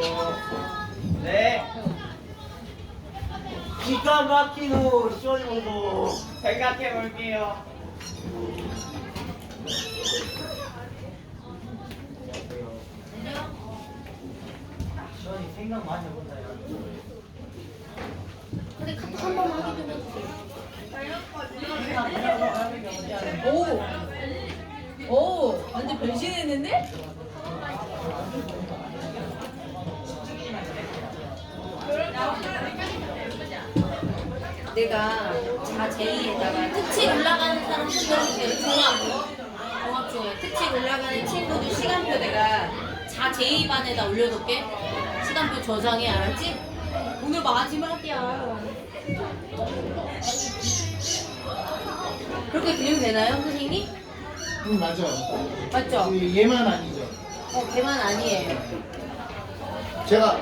[SPEAKER 4] 네. 기가 막히노 쇼이모도 생각해 볼게요. 쇼이 생각 많이 해본다요.
[SPEAKER 2] 근데 카톡 한 번만 확인 좀 해주세요.
[SPEAKER 5] 오, 완전 변신했는데? 내가 자제이에다가
[SPEAKER 2] 특칙 올라가는 사람 손들어주세요. 종합 중에 특칙 올라가는 친구들 시간표 내가 자제이반에다 올려놓을게. 시간표 저장해, 알았지? 오늘 마지막이야. 그렇게 들리면 되나요, 선생님?
[SPEAKER 1] 맞아.
[SPEAKER 2] 맞죠?
[SPEAKER 1] 얘만 아니죠.
[SPEAKER 2] 걔만 아니에요.
[SPEAKER 1] 제가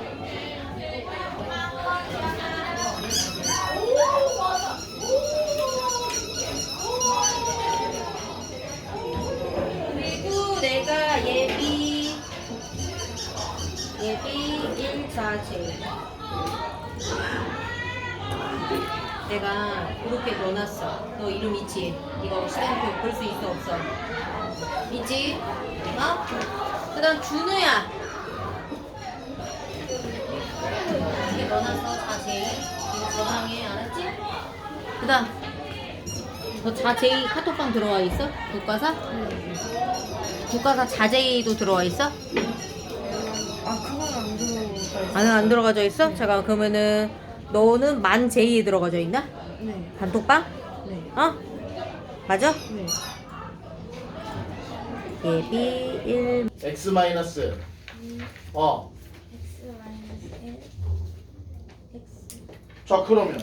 [SPEAKER 2] 그리고 내가 예비 1자제 내가 그렇게 넣어놨어. 너 이름 있지? 이거 시간표 볼 수 있어 없어? 있지? 어? 그 다음 준우야 이렇게 넣어놨어. 자제이 이거 저장해. 알았지? 그 다음 너 자제이 카톡방 들어와 있어? 국가사? 국가사 자제이도 들어와 있어?
[SPEAKER 3] 아, 그건 안 들어가.
[SPEAKER 2] 안 들어가져 있어? 잠깐 그러면은 너는 만 제이에 들어가져 있나?
[SPEAKER 3] 네.
[SPEAKER 2] 단톡방?
[SPEAKER 3] 네.
[SPEAKER 2] 어? 맞아?
[SPEAKER 3] 네.
[SPEAKER 2] 예비 1
[SPEAKER 1] x 마이너스
[SPEAKER 2] x 마이너스 1 x
[SPEAKER 1] 자 그러면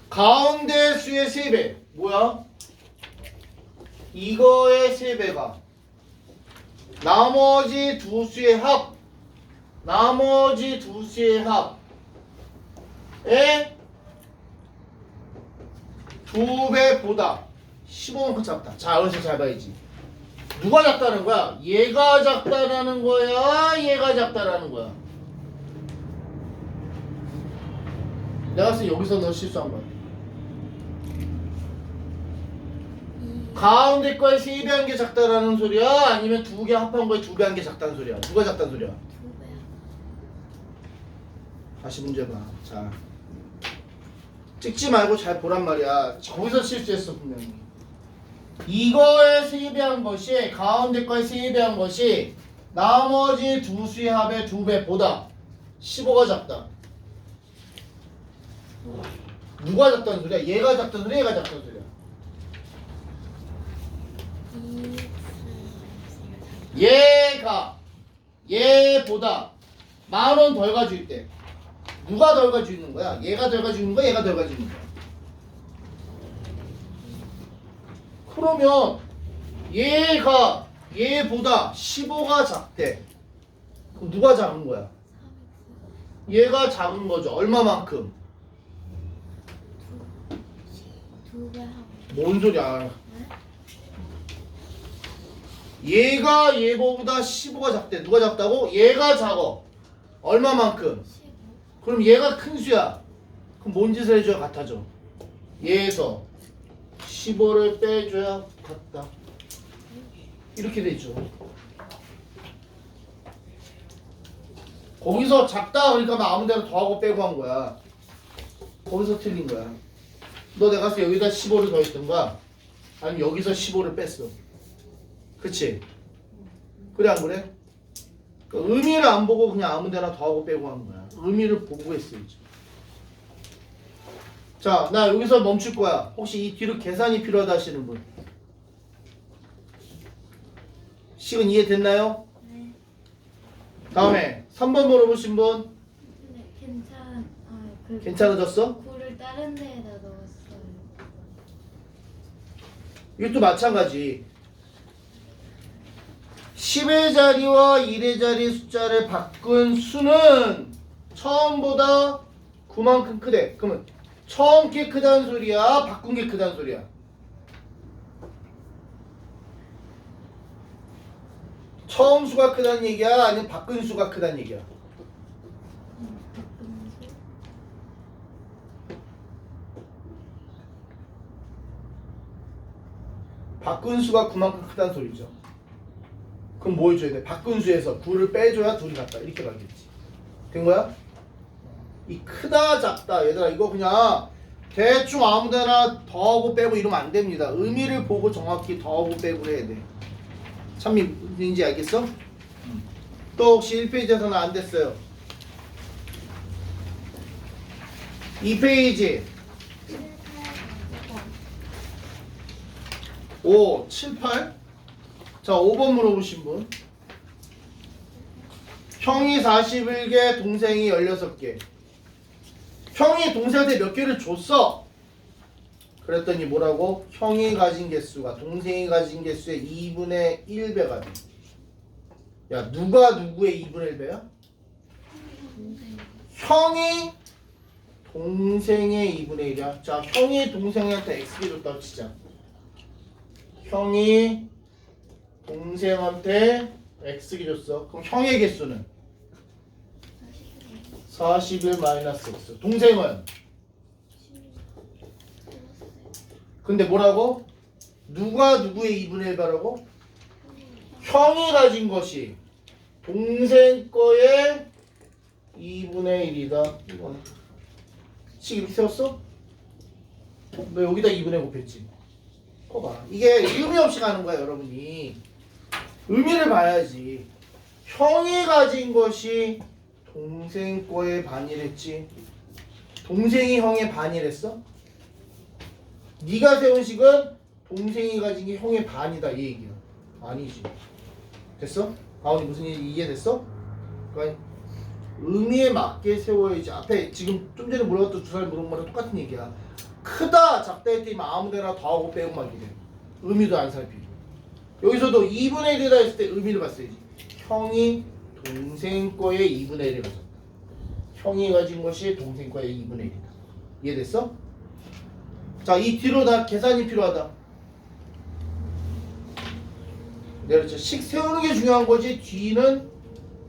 [SPEAKER 1] 가운데 수의 3배 뭐야? 이거의 3배가 나머지 두 수의 합에 2배보다 15만큼 작다. 자 여기서 잘 봐야지. 누가 작다는 거야? 얘가 작다라는 거야? 얘가 작다라는 거야? 내가 봤을 때 여기서 너 실수한 거야. 가운데 거에 3배 한 게 작다라는 소리야? 아니면 2개 합한 거에 2배 한 게 작다는 소리야? 누가 작다는 소리야? 다시 문제 봐. 자, 찍지 말고 잘 보란 말이야. 거기서 실수했어 분명히. 이거에 3배 한 것이 가운데 거에 3배 한 것이 나머지 두 수의 합의 2배보다 15가 작다. 누가 작다는 소리야? 얘가 작다는 소리야? 얘가 작다는 소리야? 얘가 얘보다 10,000원 덜 가지고 있대. 누가 덜 가지고 있는 거야? 얘가 덜 가지고 있는 거야? 얘가 덜 가지고 있는 거야? 그러면 얘가 얘보다 15가 작대. 그럼 누가 작은 거야? 얘가 작은 거죠. 얼마만큼?
[SPEAKER 2] 2배 하고
[SPEAKER 1] 뭔 소리야? 얘가 얘보다 15가 작대. 누가 작다고? 얘가 작어. 얼마만큼?
[SPEAKER 2] 15
[SPEAKER 1] 그럼 얘가 큰 수야. 그럼 뭔 짓을 해줘야 같아져? 얘에서 15를 빼줘야 같다. 이렇게 되죠. 거기서 작다 그러니까 나 아무 데나 더하고 빼고 한 거야. 거기서 틀린 거야. 너 내가 봤을 때 여기다 15를 더했던가 아니면 여기서 15를 뺐어. 그치? 그래 안 그래? 그러니까 의미를 안 보고 그냥 아무 데나 더하고 빼고 한 거야. 의미를 보고 했어야지. 자, 나 여기서 멈출 거야. 혹시 이 뒤로 계산이 필요하다 하시는 분? 식은 이해됐나요?
[SPEAKER 2] 네.
[SPEAKER 1] 다음에 3번 물어보신 분
[SPEAKER 2] 근데
[SPEAKER 1] 괜찮아졌어?
[SPEAKER 2] 9를 다른 데에다 넣었어요.
[SPEAKER 1] 이것도 마찬가지. 10의 자리와 1의 자리 숫자를 바꾼 수는 처음보다 9만큼 크대. 그러면 처음 게 크다는 소리야? 바꾼 게 크다는 소리야? 처음 수가 크다는 얘기야? 아니면 바꾼 수가 크다는 얘기야? 바꾼 수가 9만큼 크다는 소리죠. 그럼 뭐 해줘야 돼? 바꾼 수에서 9를 빼줘야 둘이 같다. 이렇게 가겠지. 된 거야? 이 크다 작다 얘들아 이거 그냥 대충 아무데나 더하고 빼고 이러면 안 됩니다. 의미를 보고 정확히 더하고 빼고 해야 돼. 참민지 알겠어? 또 혹시 1페이지에서는 안 됐어요. 2페이지 5, 7, 8. 자 5번 물어보신 분. 형이 41개 동생이 16개. 형이 동생한테 몇 개를 줬어? 그랬더니 뭐라고? 형이 가진 개수가 동생이 가진 개수의 2분의 1배가 돼. 야 누가 누구의 2분의 1배야? 형이 동생의 2분의 1이야. 자 형이 동생한테 X개 줬다고 치자. 형이 동생한테 X개 줬어. 그럼 형의 개수는? 41 마이너스 X. 동생은? 근데 뭐라고? 누가 누구의 2분의 1배라고? 형이 가진 것이 동생 거의 2분의 1이다. 이거는 식 이렇게 세웠어? 너 여기다 2분의 1 곱했지? 그거 봐. 이게 의미 없이 가는 거야 여러분이. 의미를 봐야지. 형이 가진 것이 동생 거의 반이랬지. 동생이 형의 반이랬어? 네가 세운 식은 동생이 가진 게 형의 반이다 이 얘기야. 아니지. 됐어? 가온이 무슨 얘기 이해됐어? 그러니까 의미에 맞게 세워야지. 앞에 지금 좀 전에 물어봤던 두 사람이 물어본 거랑 똑같은 얘기야. 크다 작다 했더니 아무데나 더하고 빼고 막 이래. 의미도 안 살피고. 여기서도 2분의 1이다 했을 때 의미를 봤어야지. 형이 동생 거의 2분의 1을 가졌다. 형이 가진 것이 동생 거의 2분의 1이다. 이해됐어? 자, 이 뒤로 다 계산이 필요하다. 네, 그렇죠. 식 세우는 게 중요한 거지. 뒤는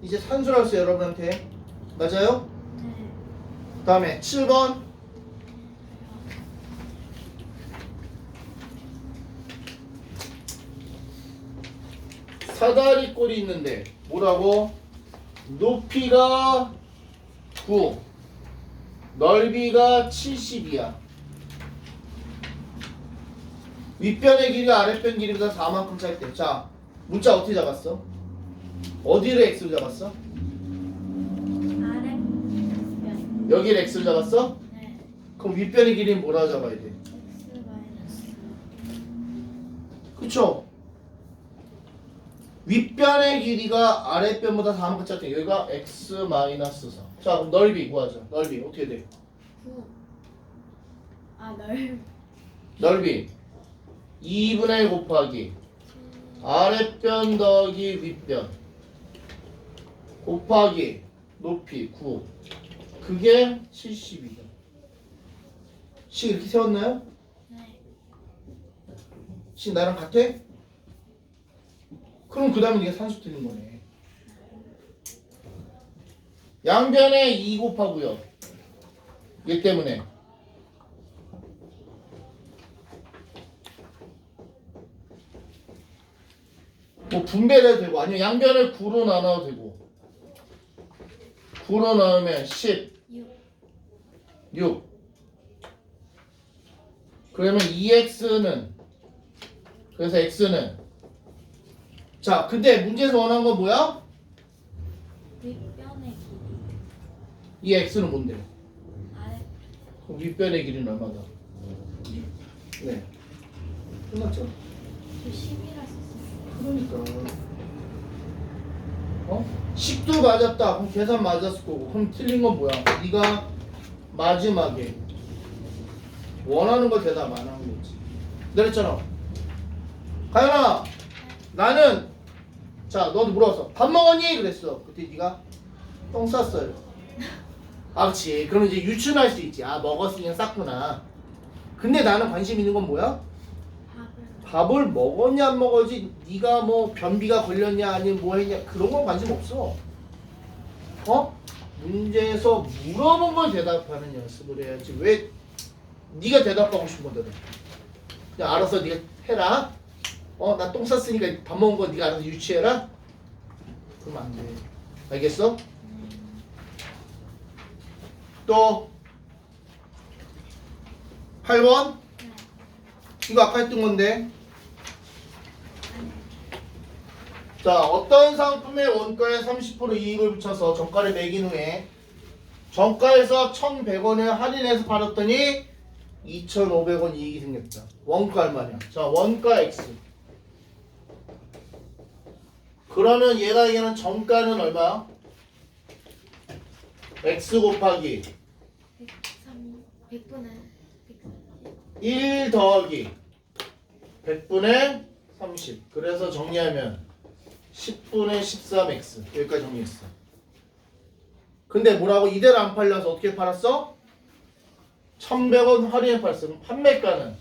[SPEAKER 1] 이제 산술할 수 여러분한테. 맞아요? 그 다음에 7번. 사다리 꼴이 있는데 뭐라고? 높이가 9, 넓이가 70이야. 윗변의 길이가 아랫변 길이보다 4만큼 짧대. 자, 문자 어떻게 잡았어? 어디를 x로 잡았어?
[SPEAKER 5] 아래 면.
[SPEAKER 1] 여기를 x로 잡았어?
[SPEAKER 5] 네.
[SPEAKER 1] 그럼 윗변의 길이는 뭐라고 잡아야 돼?
[SPEAKER 5] X 마이너스.
[SPEAKER 1] 그쵸? 윗변의 길이가 아랫변보다 4만큼 짧대. 여기가 x 마이너스 4. 자, 그럼 넓이 구하자. 넓이 어떻게 돼?
[SPEAKER 5] 9. 아
[SPEAKER 1] 넓이 2분의 1 곱하기 아랫변 더하기 윗변 곱하기 높이 9. 그게 70이다. 식 이렇게 세웠나요?
[SPEAKER 5] 네.
[SPEAKER 1] 식 나랑 같아? 그럼 그 다음에 네가 산수 틀린 거네. 양변에 2 곱하고요. 얘 때문에 뭐 분배해도 되고 아니면 양변을 9로 나눠도 되고 9로 나누면 6 그러면 2x는 그래서 x는 자 근데 문제에서 원하는 건 뭐야?
[SPEAKER 5] 윗변의 길이.
[SPEAKER 1] 이 x는 뭔데?
[SPEAKER 5] 아래.
[SPEAKER 1] 그럼 윗변의 길이는 얼마다? 네 끝났죠?
[SPEAKER 5] 저 10이라 썼어요.
[SPEAKER 1] 그러니까 식도 맞았다. 그럼 계산 맞았을 거고. 그럼 틀린 건 뭐야? 네가 마지막에 원하는 걸 대답 안 한 거지. 내가 그랬잖아. 가연아, 나는 자 너도 물어봤어. 밥 먹었니? 그랬어. 그때 네가 똥 쌌어요. 아 그렇지. 그럼 이제 유추할 수 있지. 아 먹었으니까 쌌구나. 근데 나는 관심 있는 건 뭐야? 밥을 먹었냐 안 먹었지. 네가 뭐 변비가 걸렸냐 아니면 뭐 했냐 그런 건 관심 없어. 어? 문제에서 물어본 걸 대답하는 연습을 해야지. 왜 네가 대답하고 싶은 건데 그냥 알아서 네가 해라. 나 똥 쌌으니까 밥 먹은 거 네가 알아서 유치해라. 그러면 안 돼. 알겠어? 또 8번 이거 아까 했던 건데. 자, 어떤 상품의 원가에 30% 이익을 붙여서 정가를 매긴 후에 정가에서 1,100원에 할인해서 팔았더니 2,500원 이익이 생겼다. 원가 얼마냐? 자, 원가 X. 그러면 얘가 얘기하는 정가는 얼마야? X 곱하기
[SPEAKER 5] 100분의
[SPEAKER 1] 1 더하기 100분의 30. 그래서 정리하면 10분의 13x. 여기까지 정리했어. 근데 뭐라고? 이대로 안 팔려서 어떻게 팔았어? 1,100원 할인해 팔았어. 그럼 판매가는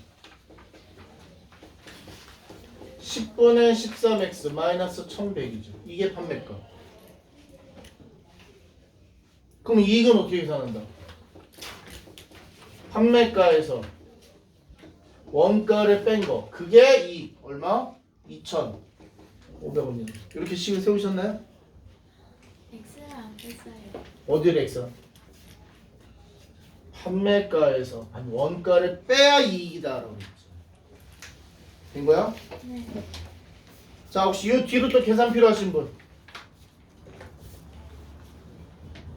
[SPEAKER 1] 10분의 13x 마이너스 1,100이죠. 이게 판매가. 그럼 이익은 어떻게 계산한다? 판매가에서 원가를 뺀 거. 그게 이익. 얼마? 2,500원이요. 이렇게 식을 세우셨나요?
[SPEAKER 5] X를 안 뺐어요.
[SPEAKER 1] 어디를 X야? 판매가에서 아니 원가를 빼야 이익이다라고 했죠. 된 거야?
[SPEAKER 5] 네.
[SPEAKER 1] 자, 혹시 이 뒤로 또 계산 필요하신 분?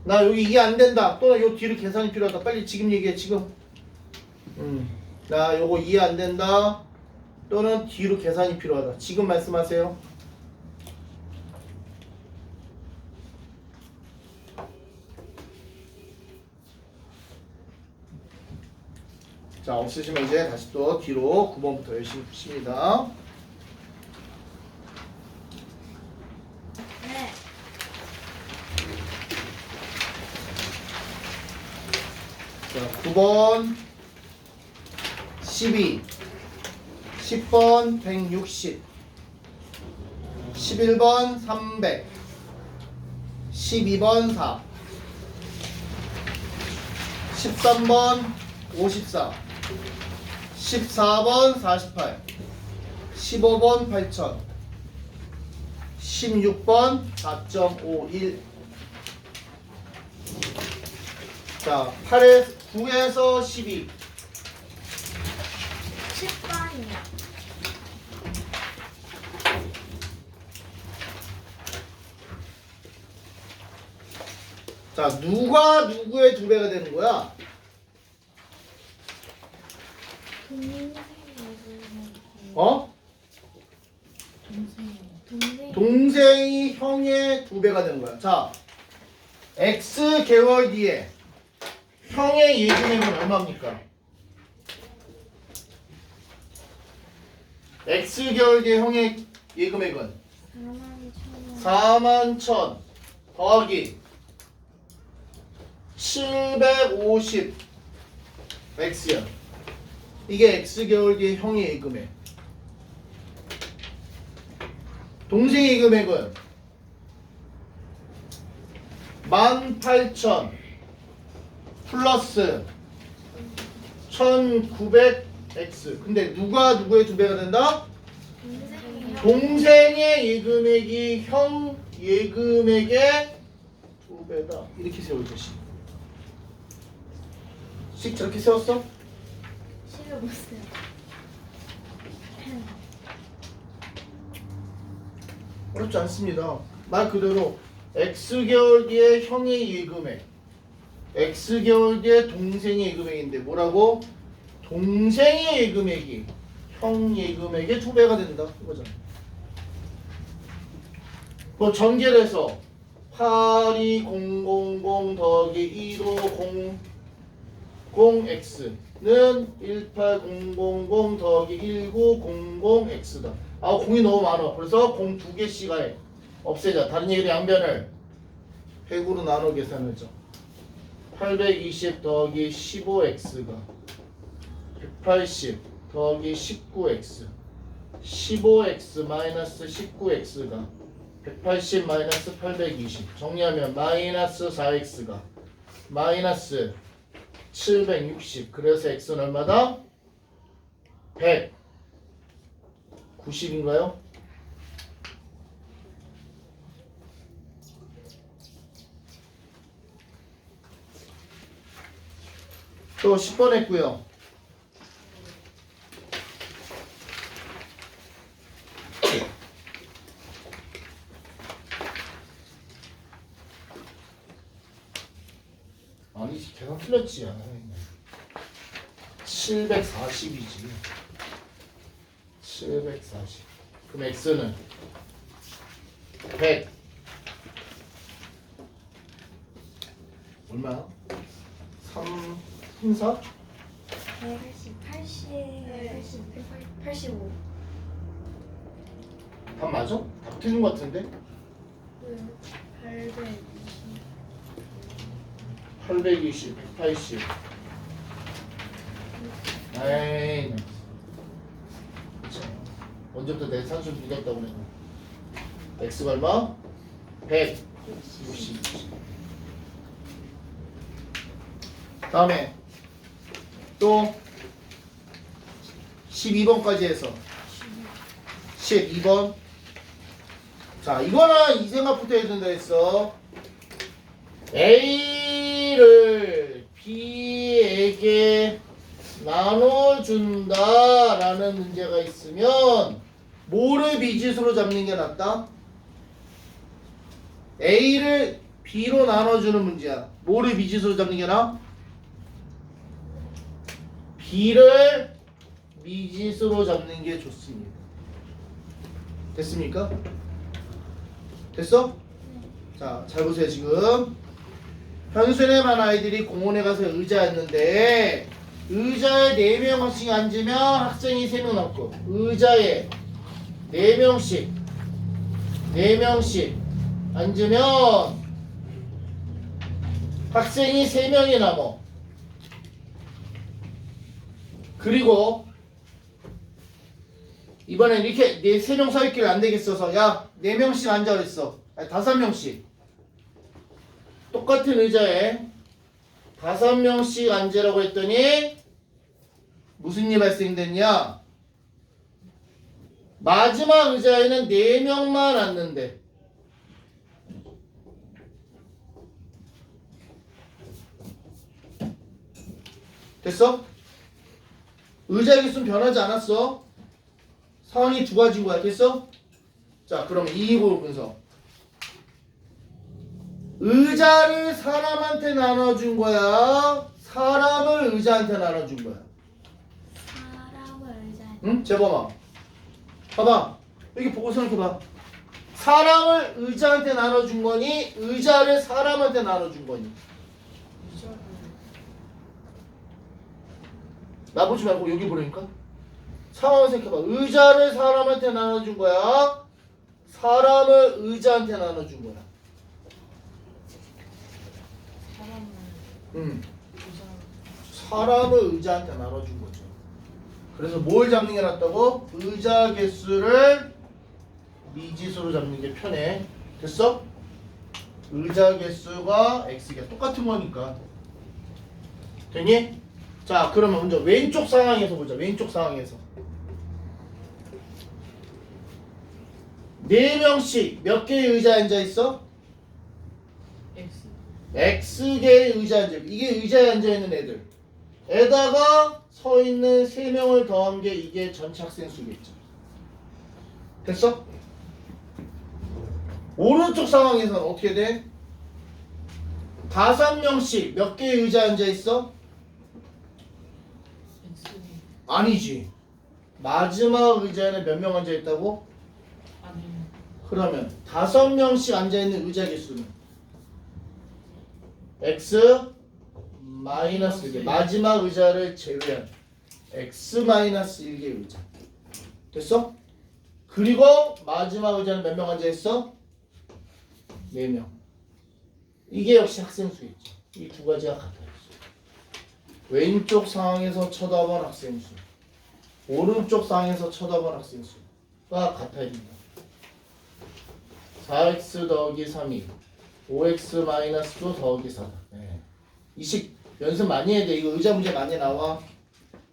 [SPEAKER 1] 나 여기 이해 안 된다. 또 이 뒤로 계산이 필요하다. 빨리 지금 얘기해. 지금. 나 요거 이해 안 된다. 또는 뒤로 계산이 필요하다. 지금 말씀하세요. 자, 없으시면 이제 다시 또 뒤로 9번부터 열심히 푸십니다.
[SPEAKER 5] 네.
[SPEAKER 1] 자, 9번 12 10번 160 11번 300 12번 4 13번 54 14번 48 15번 8000 16번 4.51 자, 9에서 12
[SPEAKER 5] 10번이요.
[SPEAKER 1] 자, 누가 누구의 2배가 되는 거야? 어? 동생이 형의 2배가 되는 거야. 자, X 개월 뒤에 형의 예금액은 얼마입니까? X 개월 뒤에 형의 예금액은 41,000 더하기 750 X야. 이게 X 개월 뒤에 형의 예금액. 동생의 예금액은 18,000 플러스 1900X. 근데 누가 누구의 2배가 된다? 동생의 예금액이 형 예금액의 2배다. 이렇게 세울 것이. 식 저렇게 세웠어?
[SPEAKER 5] 실어보세요.
[SPEAKER 1] 어렵지 않습니다. 말 그대로 X개월 뒤에 형의 예금액, X개월 뒤에 동생의 예금액인데 뭐라고? 동생의 예금액이 형 예금액의 2배가 된다 이거잖아. 뭐 전개를 해서 82000 더하기 150 0x는 18000 더하기 1900x다. 아, 공이 너무 많아. 그래서 공 2개씩 해. 없애자. 다른 얘기로 양변을 100으로 나눠 계산하죠. 820 더하기 15x가 180 더하기 19x 15x 마이너스 19x가 180 마이너스 820 정리하면 마이너스 4x가 마이너스 760 그래서 x는 얼마다? 190인가요? 또 10번 했고요. 아니 계산 틀렸지. 740이지. 740. 그럼 x는 100 얼마야? 3, 4?
[SPEAKER 5] 85.
[SPEAKER 1] 답 맞아? 답 틀린 것 같은데? 820, 180. 에이, 언제부터 내 산수 비겼다고 그래. x가 얼마? 160. 다음에 또 12번까지 해서 12번. 자, 이거는 이 생각부터 해야 된다 했어. A를 B에게 나눠준다라는 문제가 있으면 뭐를 미지수로 잡는 게 낫다? A를 B로 나눠주는 문제야. 뭐를 미지수로 잡는 게 나아? B를 미지수로 잡는 게 좋습니다. 됐습니까? 됐어? 자, 잘 보세요. 지금 현수에 반 아이들이 공원에 가서 의자였는데 의자에 4명 학생이 앉으면 학생이 3명 남고 의자에 4명씩 앉으면 학생이 3명이 남어. 그리고 이번엔 이렇게 3명 서 있길 안 되겠어서 야 4명씩 앉아 그랬어. 아니 5명씩 똑같은 의자에 5명씩 앉으라고 했더니 무슨 일이 발생됐냐? 마지막 의자에는 4명만 앉는데 됐어? 의자 개수는 변하지 않았어. 상황이 두 가지인 거야. 됐어? 자, 그러면 이익을 분석. 의자를 사람한테 나눠준 거야? 사람을 의자한테 나눠준 거야?
[SPEAKER 5] 사람을 의자에
[SPEAKER 1] 응? 재범아. 봐봐. 여기 보고 생각해봐. 사람을 의자한테 나눠준 거니? 의자를 사람한테 나눠준 거니? 나 보지 말고 여기 보라니까. 상황을 생각해봐. 의자를 사람한테 나눠준 거야? 사람을 의자한테 나눠준 거야? 사람을 의자한테 나눠준 거죠. 그래서 뭘 잡는 게 낫다고? 의자 개수를 미지수로 잡는 게 편해. 됐어? 의자 개수가 x가 똑같은 거니까. 되니? 자, 그러면 먼저 왼쪽 상황에서 보자. 왼쪽 상황에서 4명씩 몇 개의 의자에 앉아 있어? X개의 의자에 앉아. 이게 의자에 앉아 있는 애들. 에다가 서 있는 3명을 더한 게 이게 전체 학생 수겠죠. 됐어? 오른쪽 상황에서는 어떻게 돼? 5명씩 몇 개의 의자에 앉아 있어? 아니지. 마지막 의자에는 몇 명 앉아 있다고? 그러면 5명씩 앉아 있는 의자 개수는 x 마이너스 1개. 마지막 의자를 제외한 x 마이너스 1개 의자. 됐어? 그리고 마지막 의자는 몇 명 앉아있어? 4명. 이게 역시 학생수겠지. 이 두 가지가 같아요. 왼쪽 상황에서 쳐다본 학생수, 오른쪽 상황에서 쳐다본 학생수가 같아야 된다. 4x 더하기 3이 5x 마이너스 2 더하기 4다. 네. 이식 연습 많이 해야 돼. 이거 의자 문제 많이 나와.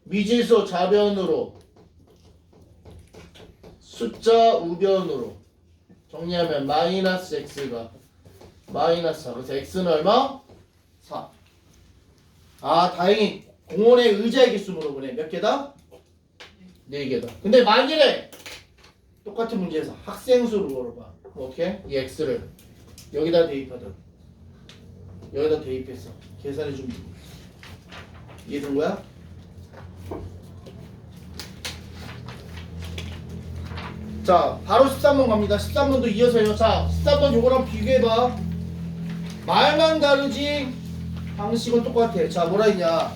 [SPEAKER 1] 미지수 좌변으로 숫자 우변으로 정리하면 마이너스 x가 마이너스 4. 그래서 x는 얼마? 4. 아 다행히 공원의 의자의 개수 물어보네. 몇 개다? 4개다. 근데 만일에 똑같은 문제에서 학생수를 물어봐. 오케이? 이 x를 여기다 대입하든 여기다 대입해서 계산해 주면 돼. 이해된 거야? 자 바로 13번 갑니다. 13번도 이어서요. 자 13번 요거랑 비교해봐. 말만 다르지 방식은 똑같아. 자 뭐라 했냐,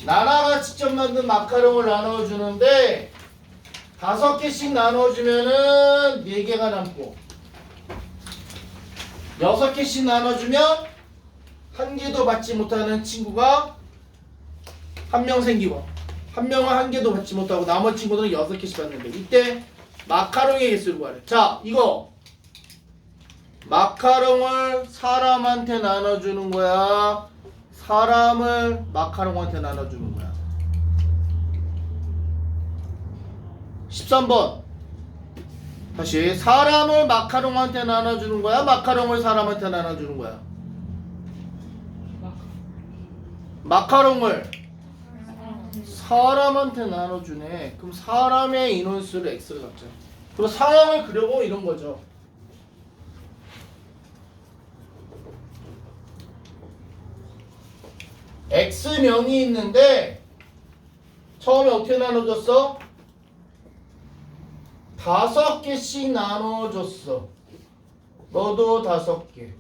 [SPEAKER 1] 나나가 직접 만든 마카롱을 나눠주는데 5개씩 나눠주면은 4개가 남고 6개씩 나눠주면 1개도 받지 못하는 친구가 1명 생기고 1명은 1개도 받지 못하고 나머지 친구들은 6개씩 받는데 이때 마카롱의 개수를 구하래. 자 이거 마카롱을 사람한테 나눠주는 거야, 사람을 마카롱한테 나눠주는 거야. 13번 다시, 사람을 마카롱한테 나눠주는 거야, 마카롱을 사람한테 나눠주는 거야? 마카롱을 사람한테 나눠주네. 그럼 사람의 인원수를 x를 잡자. 그리고 상황을 그려보면 이런 거죠. x명이 있는데 처음에 어떻게 나눠줬어? 5개씩 나눠줬어. 너도 5개.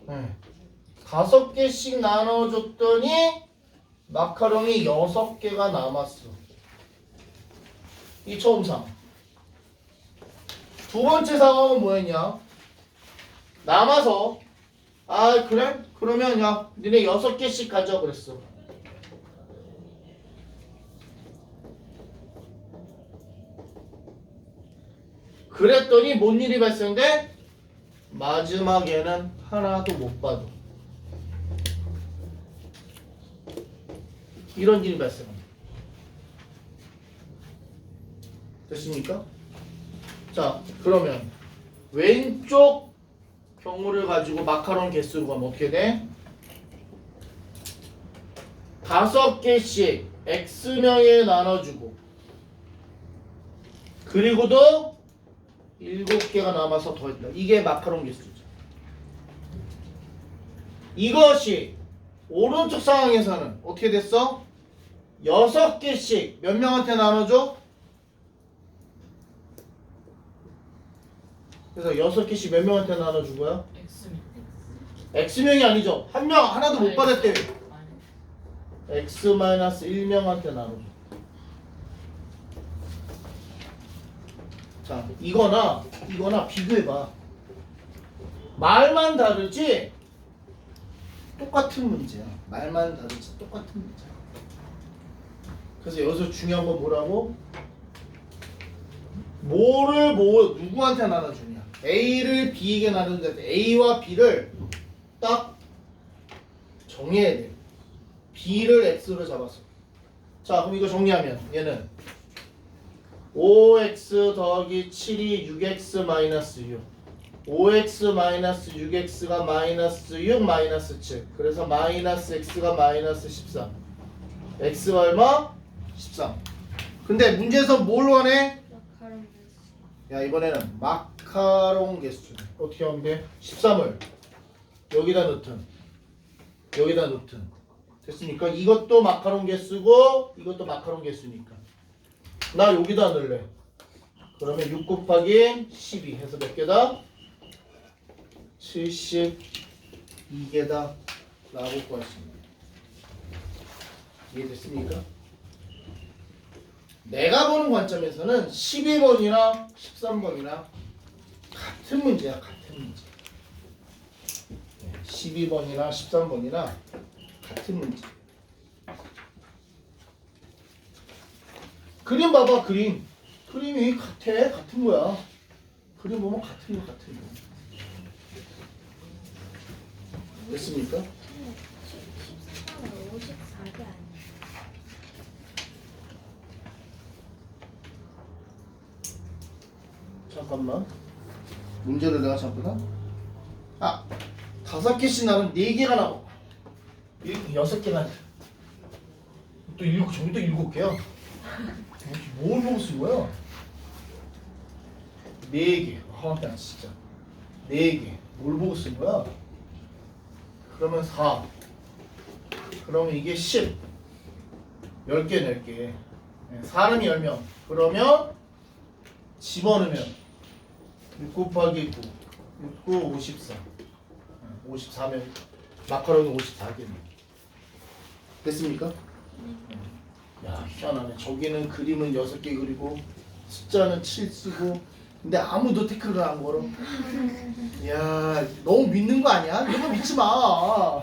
[SPEAKER 1] 네. 5개씩 나눠줬더니 마카롱이 6개가 남았어. 이 처음 상황. 두 번째 상황은 뭐였냐? 남아서 아 그래? 그러면 야 니네 6개씩 가져 그랬어. 그랬더니 뭔 일이 발생돼? 마지막에는 하나도 못 받아. 이런 일이 발생합니다. 됐습니까? 자 그러면 왼쪽 경우를 가지고 마카롱 개수를 구하면 어떻게 돼? 5개씩 x명에 나눠주고 그리고도 7개가 남아서 더했다. 이게 마카롱 개수죠. 이것이 오른쪽 상황에서는 어떻게 됐어? 6개씩 몇 명한테 나눠줘? 그래서 6개씩 몇 명한테 나눠준 거야? X명이 아니죠. 한 명 하나도 못 받았대. X-1명한테 나눠줘. 자, 이거나 비교해봐. 말만 다르지 똑같은 문제야. 말만 다르지 똑같은 문제야. 그래서 여기서 중요한 건 뭐라고? 뭐를 누구한테 나눠주냐? A를 B에게 나누는데 A와 B를 딱 정해야 돼. B를 X로 잡았어. 자 그럼 이거 정리하면 얘는 5x 더하기 7이 6x 마이너스 6 5x 마이너스 6x가 마이너스 6 마이너스 7 그래서 마이너스 x가 마이너스 13 x가 얼마? 13. 근데 문제에서 뭘 원해?
[SPEAKER 3] 마카롱 개수.
[SPEAKER 1] 야 이번에는 마카롱 개수 어떻게 하면 돼? 13을 여기다 넣든 여기다 넣든 됐습니까? 이것도 마카롱 개수고 이것도 마카롱 개수니까 나 여기다 넣을래. 그러면 6 곱하기 12 해서 몇 개다? 72 이게다 라고 구할 수 있는. 이해됐습니까? 내가 보는 관점에서는 12번이나 13번이나 같은 문제야. 같은 문제. 12번이나 13번이나 같은 문제. 그림 봐봐. 그림이 같아. 같은 거야. 그림 보면 같은 거. 됐습니까?
[SPEAKER 5] 13번 54개 아니야.
[SPEAKER 1] 잠깐만. 문제를 내가 잠깐만. 5개씩 나면 4개가 나와. 6개가 또 7개야. 뭘 보고 쓴 거야? 4개. 나 진짜. 4개. 뭘 보고 쓴 거야? 그러면 4. 그러면 이게 10. 10개 낼게. 사람이 10명. 그러면 집어넣으면 6 곱하기 9. 6, 9, 54. 54면 마카로니 54개네. 됐습니까? 야, 희한하네. 저기는 그림은 6개 그리고 숫자는 7 쓰고 근데 아무도 태클을 안 걸어. 야, 너무 믿는 거 아니야? 이런 거 믿지 마.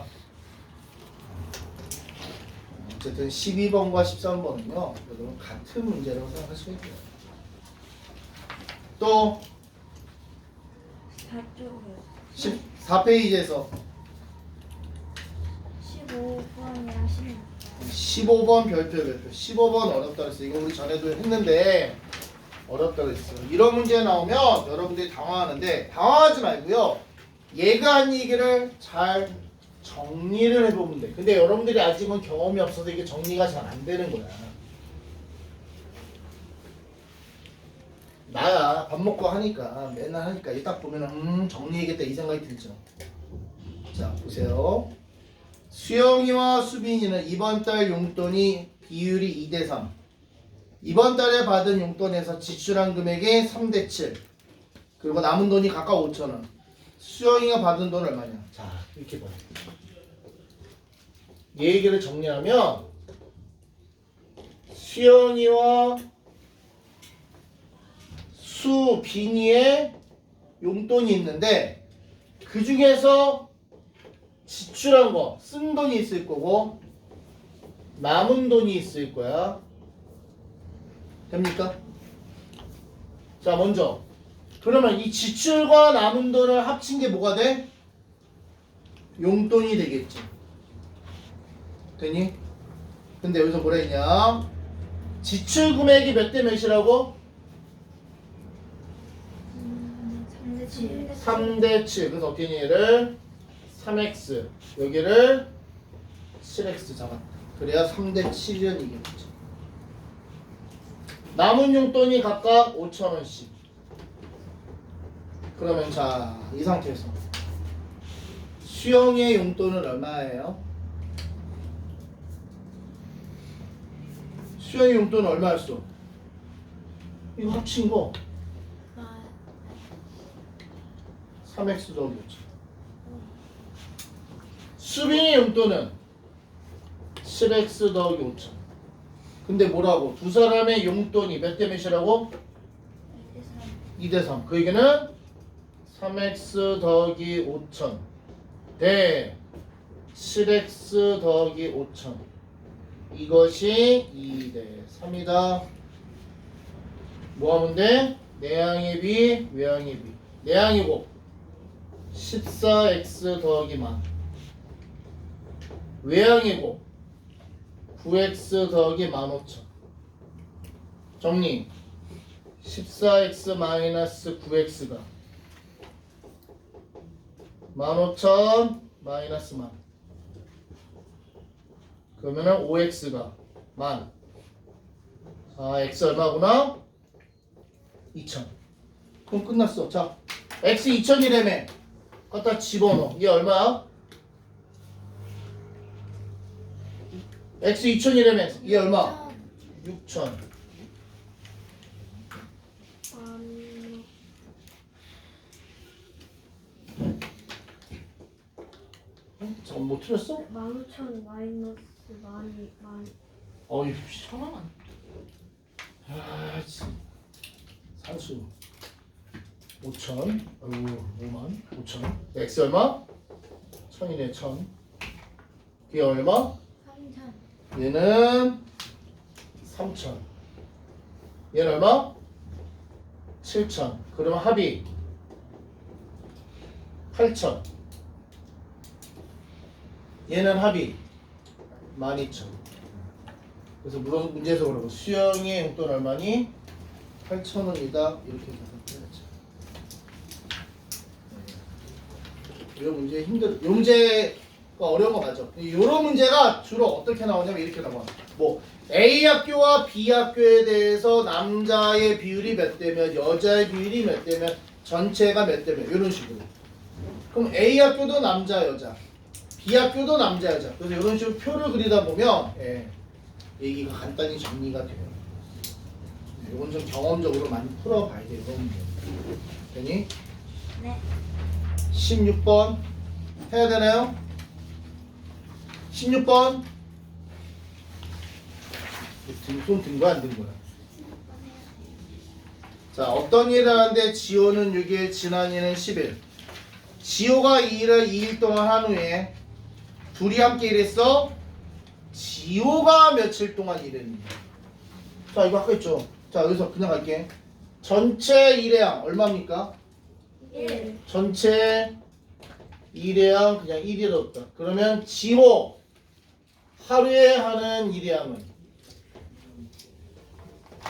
[SPEAKER 1] 어쨌든 12번과 13번은요. 여러분 같은 문제라고 생각하시면 돼요. 또
[SPEAKER 5] 4쪽을
[SPEAKER 1] 14페이지에서
[SPEAKER 5] 15번이랑 16번.
[SPEAKER 1] 15번 별표 15번 어렵다 그랬어. 이거 우리 전에도 했는데 어렵다 그랬어. 이런 문제 나오면 여러분들이 당황하는데 당황하지 말고요. 얘가 한 얘기를 잘 정리를 해보면 돼. 근데 여러분들이 아직은 경험이 없어서 이게 정리가 잘 안 되는 거야. 나야 밥 먹고 하니까 맨날 하니까 이 딱 보면은 정리해야겠다 이 생각이 들죠. 자 보세요. 수영이와 수빈이는 이번 달 용돈이 비율이 2대3. 이번 달에 받은 용돈에서 지출한 금액이 3대7. 그리고 남은 돈이 각각 5,000원. 수영이가 받은 돈 얼마냐? 자 이렇게 봐요. 이 얘기를 정리하면 수영이와 수빈이의 용돈이 있는데 그 중에서 지출한 거, 쓴 돈이 있을 거고 남은 돈이 있을 거야. 됩니까? 자, 먼저 그러면 이 지출과 남은 돈을 합친 게 뭐가 돼? 용돈이 되겠지. 되니? 근데 여기서 뭐라 했냐? 지출 금액이 몇 대 몇이라고?
[SPEAKER 5] 3대7.
[SPEAKER 1] 3대7. 그래서 어떻게 했냐 얘를 3x 여기를 7x 잡았다. 그래야 3대7이라는 얘기겠지. 남은 용돈이 각각 5,000원씩. 그러면 자, 이 상태에서 수영의 용돈은 얼마예요? 수영의 용돈은 얼마였어? 이거 합친 거 3x 더하기였지. 수빈의 용돈은 7x 더하기 5,000. 근데 뭐라고? 두 사람의 용돈이 몇 대 몇이라고? 2대3. 그 얘기는 3x 더하기 5,000 대 7x 더하기 5,000. 이것이 2대3이다. 뭐 하면 돼? 내항의 비, 외항의 비. 내항이고 14x 더하기 만. 외항이고 9x 더하기 15,000. 정리. 14x 마이너스 9x가 15,000 마이너스 만. 그러면은 5x가 만. 아, x 얼마구나? 2,000. 그럼 끝났어. 자, x 2,000이라며. 갖다 집어넣어. 이게 얼마야? x 2,000이라며. 이게 얼마? 6,000. 잠깐 뭐 틀렸어?
[SPEAKER 5] 15,000 마이너스 만
[SPEAKER 1] 어이 천만. 아 참. 산수 5천. 아이고 5만 5천. x 얼마? 1000이네 1000. 그게 얼마?
[SPEAKER 5] 3,000
[SPEAKER 1] 얘는 3천. 얘는 얼마? 7천. 그러면 합이 8천. 얘는 합이 12,000. 그래서 문제에서 그러고 수영의 용돈 얼마니? 8,000원이다. 이렇게 계산해야죠. 이 문제 힘들. 이 문제가 어려운 거 맞죠? 이런 문제가 주로 어떻게 나오냐면 이렇게 나와. 뭐 A 학교와 B 학교에 대해서 남자의 비율이 몇 대면 여자의 비율이 몇 대면 전체가 몇 대면 이런 식으로. 그럼 A 학교도 남자 여자, B 학교도 남자 여자. 그래서 이런 식으로 표를 그리다 보면 얘기가 간단히 정리가 돼요. 이건 좀 경험적으로 많이 풀어봐야 돼요. 이런 문제. 되니?
[SPEAKER 5] 네
[SPEAKER 1] 16번 해야 되나요? 16번 손 든 거야 안 든 거야? 자 어떤 일을 하는데 지호는 6일 지난이는 10일. 지호가 이 일을 2일 동안 한 후에 둘이 함께 일했어. 지호가 며칠 동안 일했니? 자 이거 아까 했죠. 자 여기서 그냥 갈게. 전체 일의 양 얼마입니까?
[SPEAKER 5] 1
[SPEAKER 1] 전체 일의 양 그냥 1이 없다. 그러면 지호 하루에 하는 일의 양은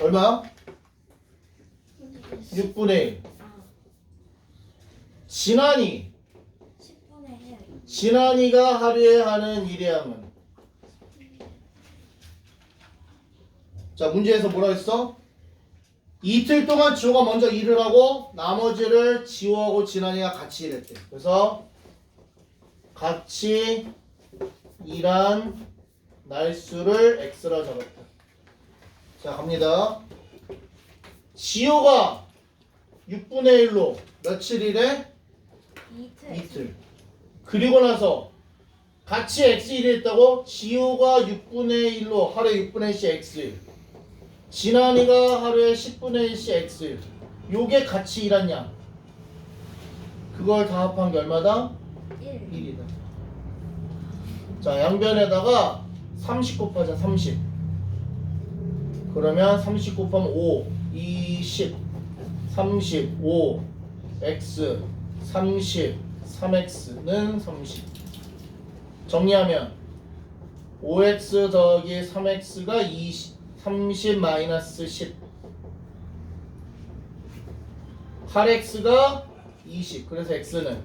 [SPEAKER 1] 얼마? 6분의 1. 진환이
[SPEAKER 5] 10분의 1
[SPEAKER 1] 진환이가 하루에 하는 일의 양은 자 문제에서 뭐라 했어? 이틀 동안 지호가 먼저 일을 하고 나머지를 지호하고 진환이가 같이 일했대. 그래서 같이 일한 날수를 x라 잡았다. 자 갑니다. 지호가 6분의 1로 며칠 일해?
[SPEAKER 5] 이틀
[SPEAKER 1] 이틀. 그리고 나서 같이 x 일했다고 지호가 6분의 1로 하루에 6분의 1씩 x 진환이가 하루에 10분의 1씩 x 요게 같이 일한 양. 그걸 다 합한 게 얼마다?
[SPEAKER 5] 1
[SPEAKER 1] 1이다. 자 양변에다가 30 곱하자 30. 그러면 30 곱하면 5 20 35 x 30 3x는 30. 정리하면 5x 더하기 3x가 20 30 마이너스 10 8x가 20. 그래서 x는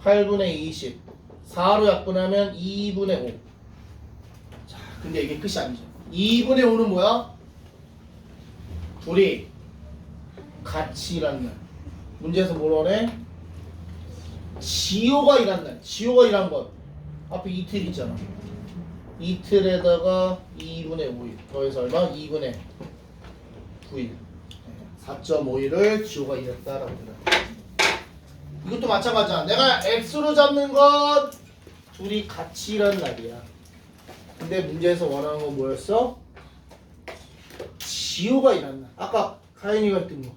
[SPEAKER 1] 8분의 20 4로 약분하면 2분의 5. 자 근데 이게 끝이 아니죠. 2분의 5는 뭐야? 둘이 같이 일한 날. 문제에서 뭐라네? 지호가 일한 날. 지호가 일한 것 앞에 이틀 있잖아. 이틀에다가 2분의 5일 더해서 얼마? 2분의 9일 4.5일을 지호가 일했다라고 들어요. 이것도 마찬가지야. 내가 x로 잡는 건 둘이 같이 일한 날이야. 근데 문제에서 원하는 건 뭐였어? 지호가 일한 날. 아까 가인이가 했던 거.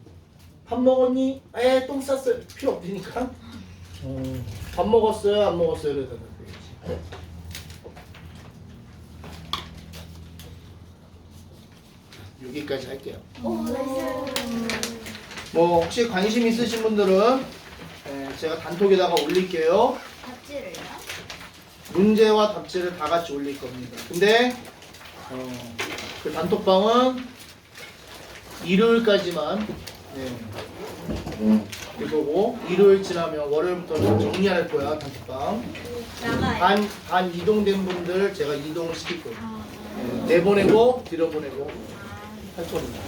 [SPEAKER 1] 밥 먹었니? 똥 쌌어요. 필요 없으니까. 밥 먹었어요? 안 먹었어요? 그래서 여기까지 할게요.
[SPEAKER 5] 오 나이스
[SPEAKER 1] 뭐 혹시 관심 있으신 분들은 제가 단톡에다가 올릴게요.
[SPEAKER 5] 답지를요?
[SPEAKER 1] 문제와 답지를 다 같이 올릴 겁니다. 근데 그 단톡방은 일요일까지만 그거고 일요일 지나면 월요일부터는 정리할 거야 단톡방.
[SPEAKER 5] 나가요
[SPEAKER 1] 반 이동된 분들 제가 이동을 시킬 거예요. 내보내고 들여보내고 할 겁니다.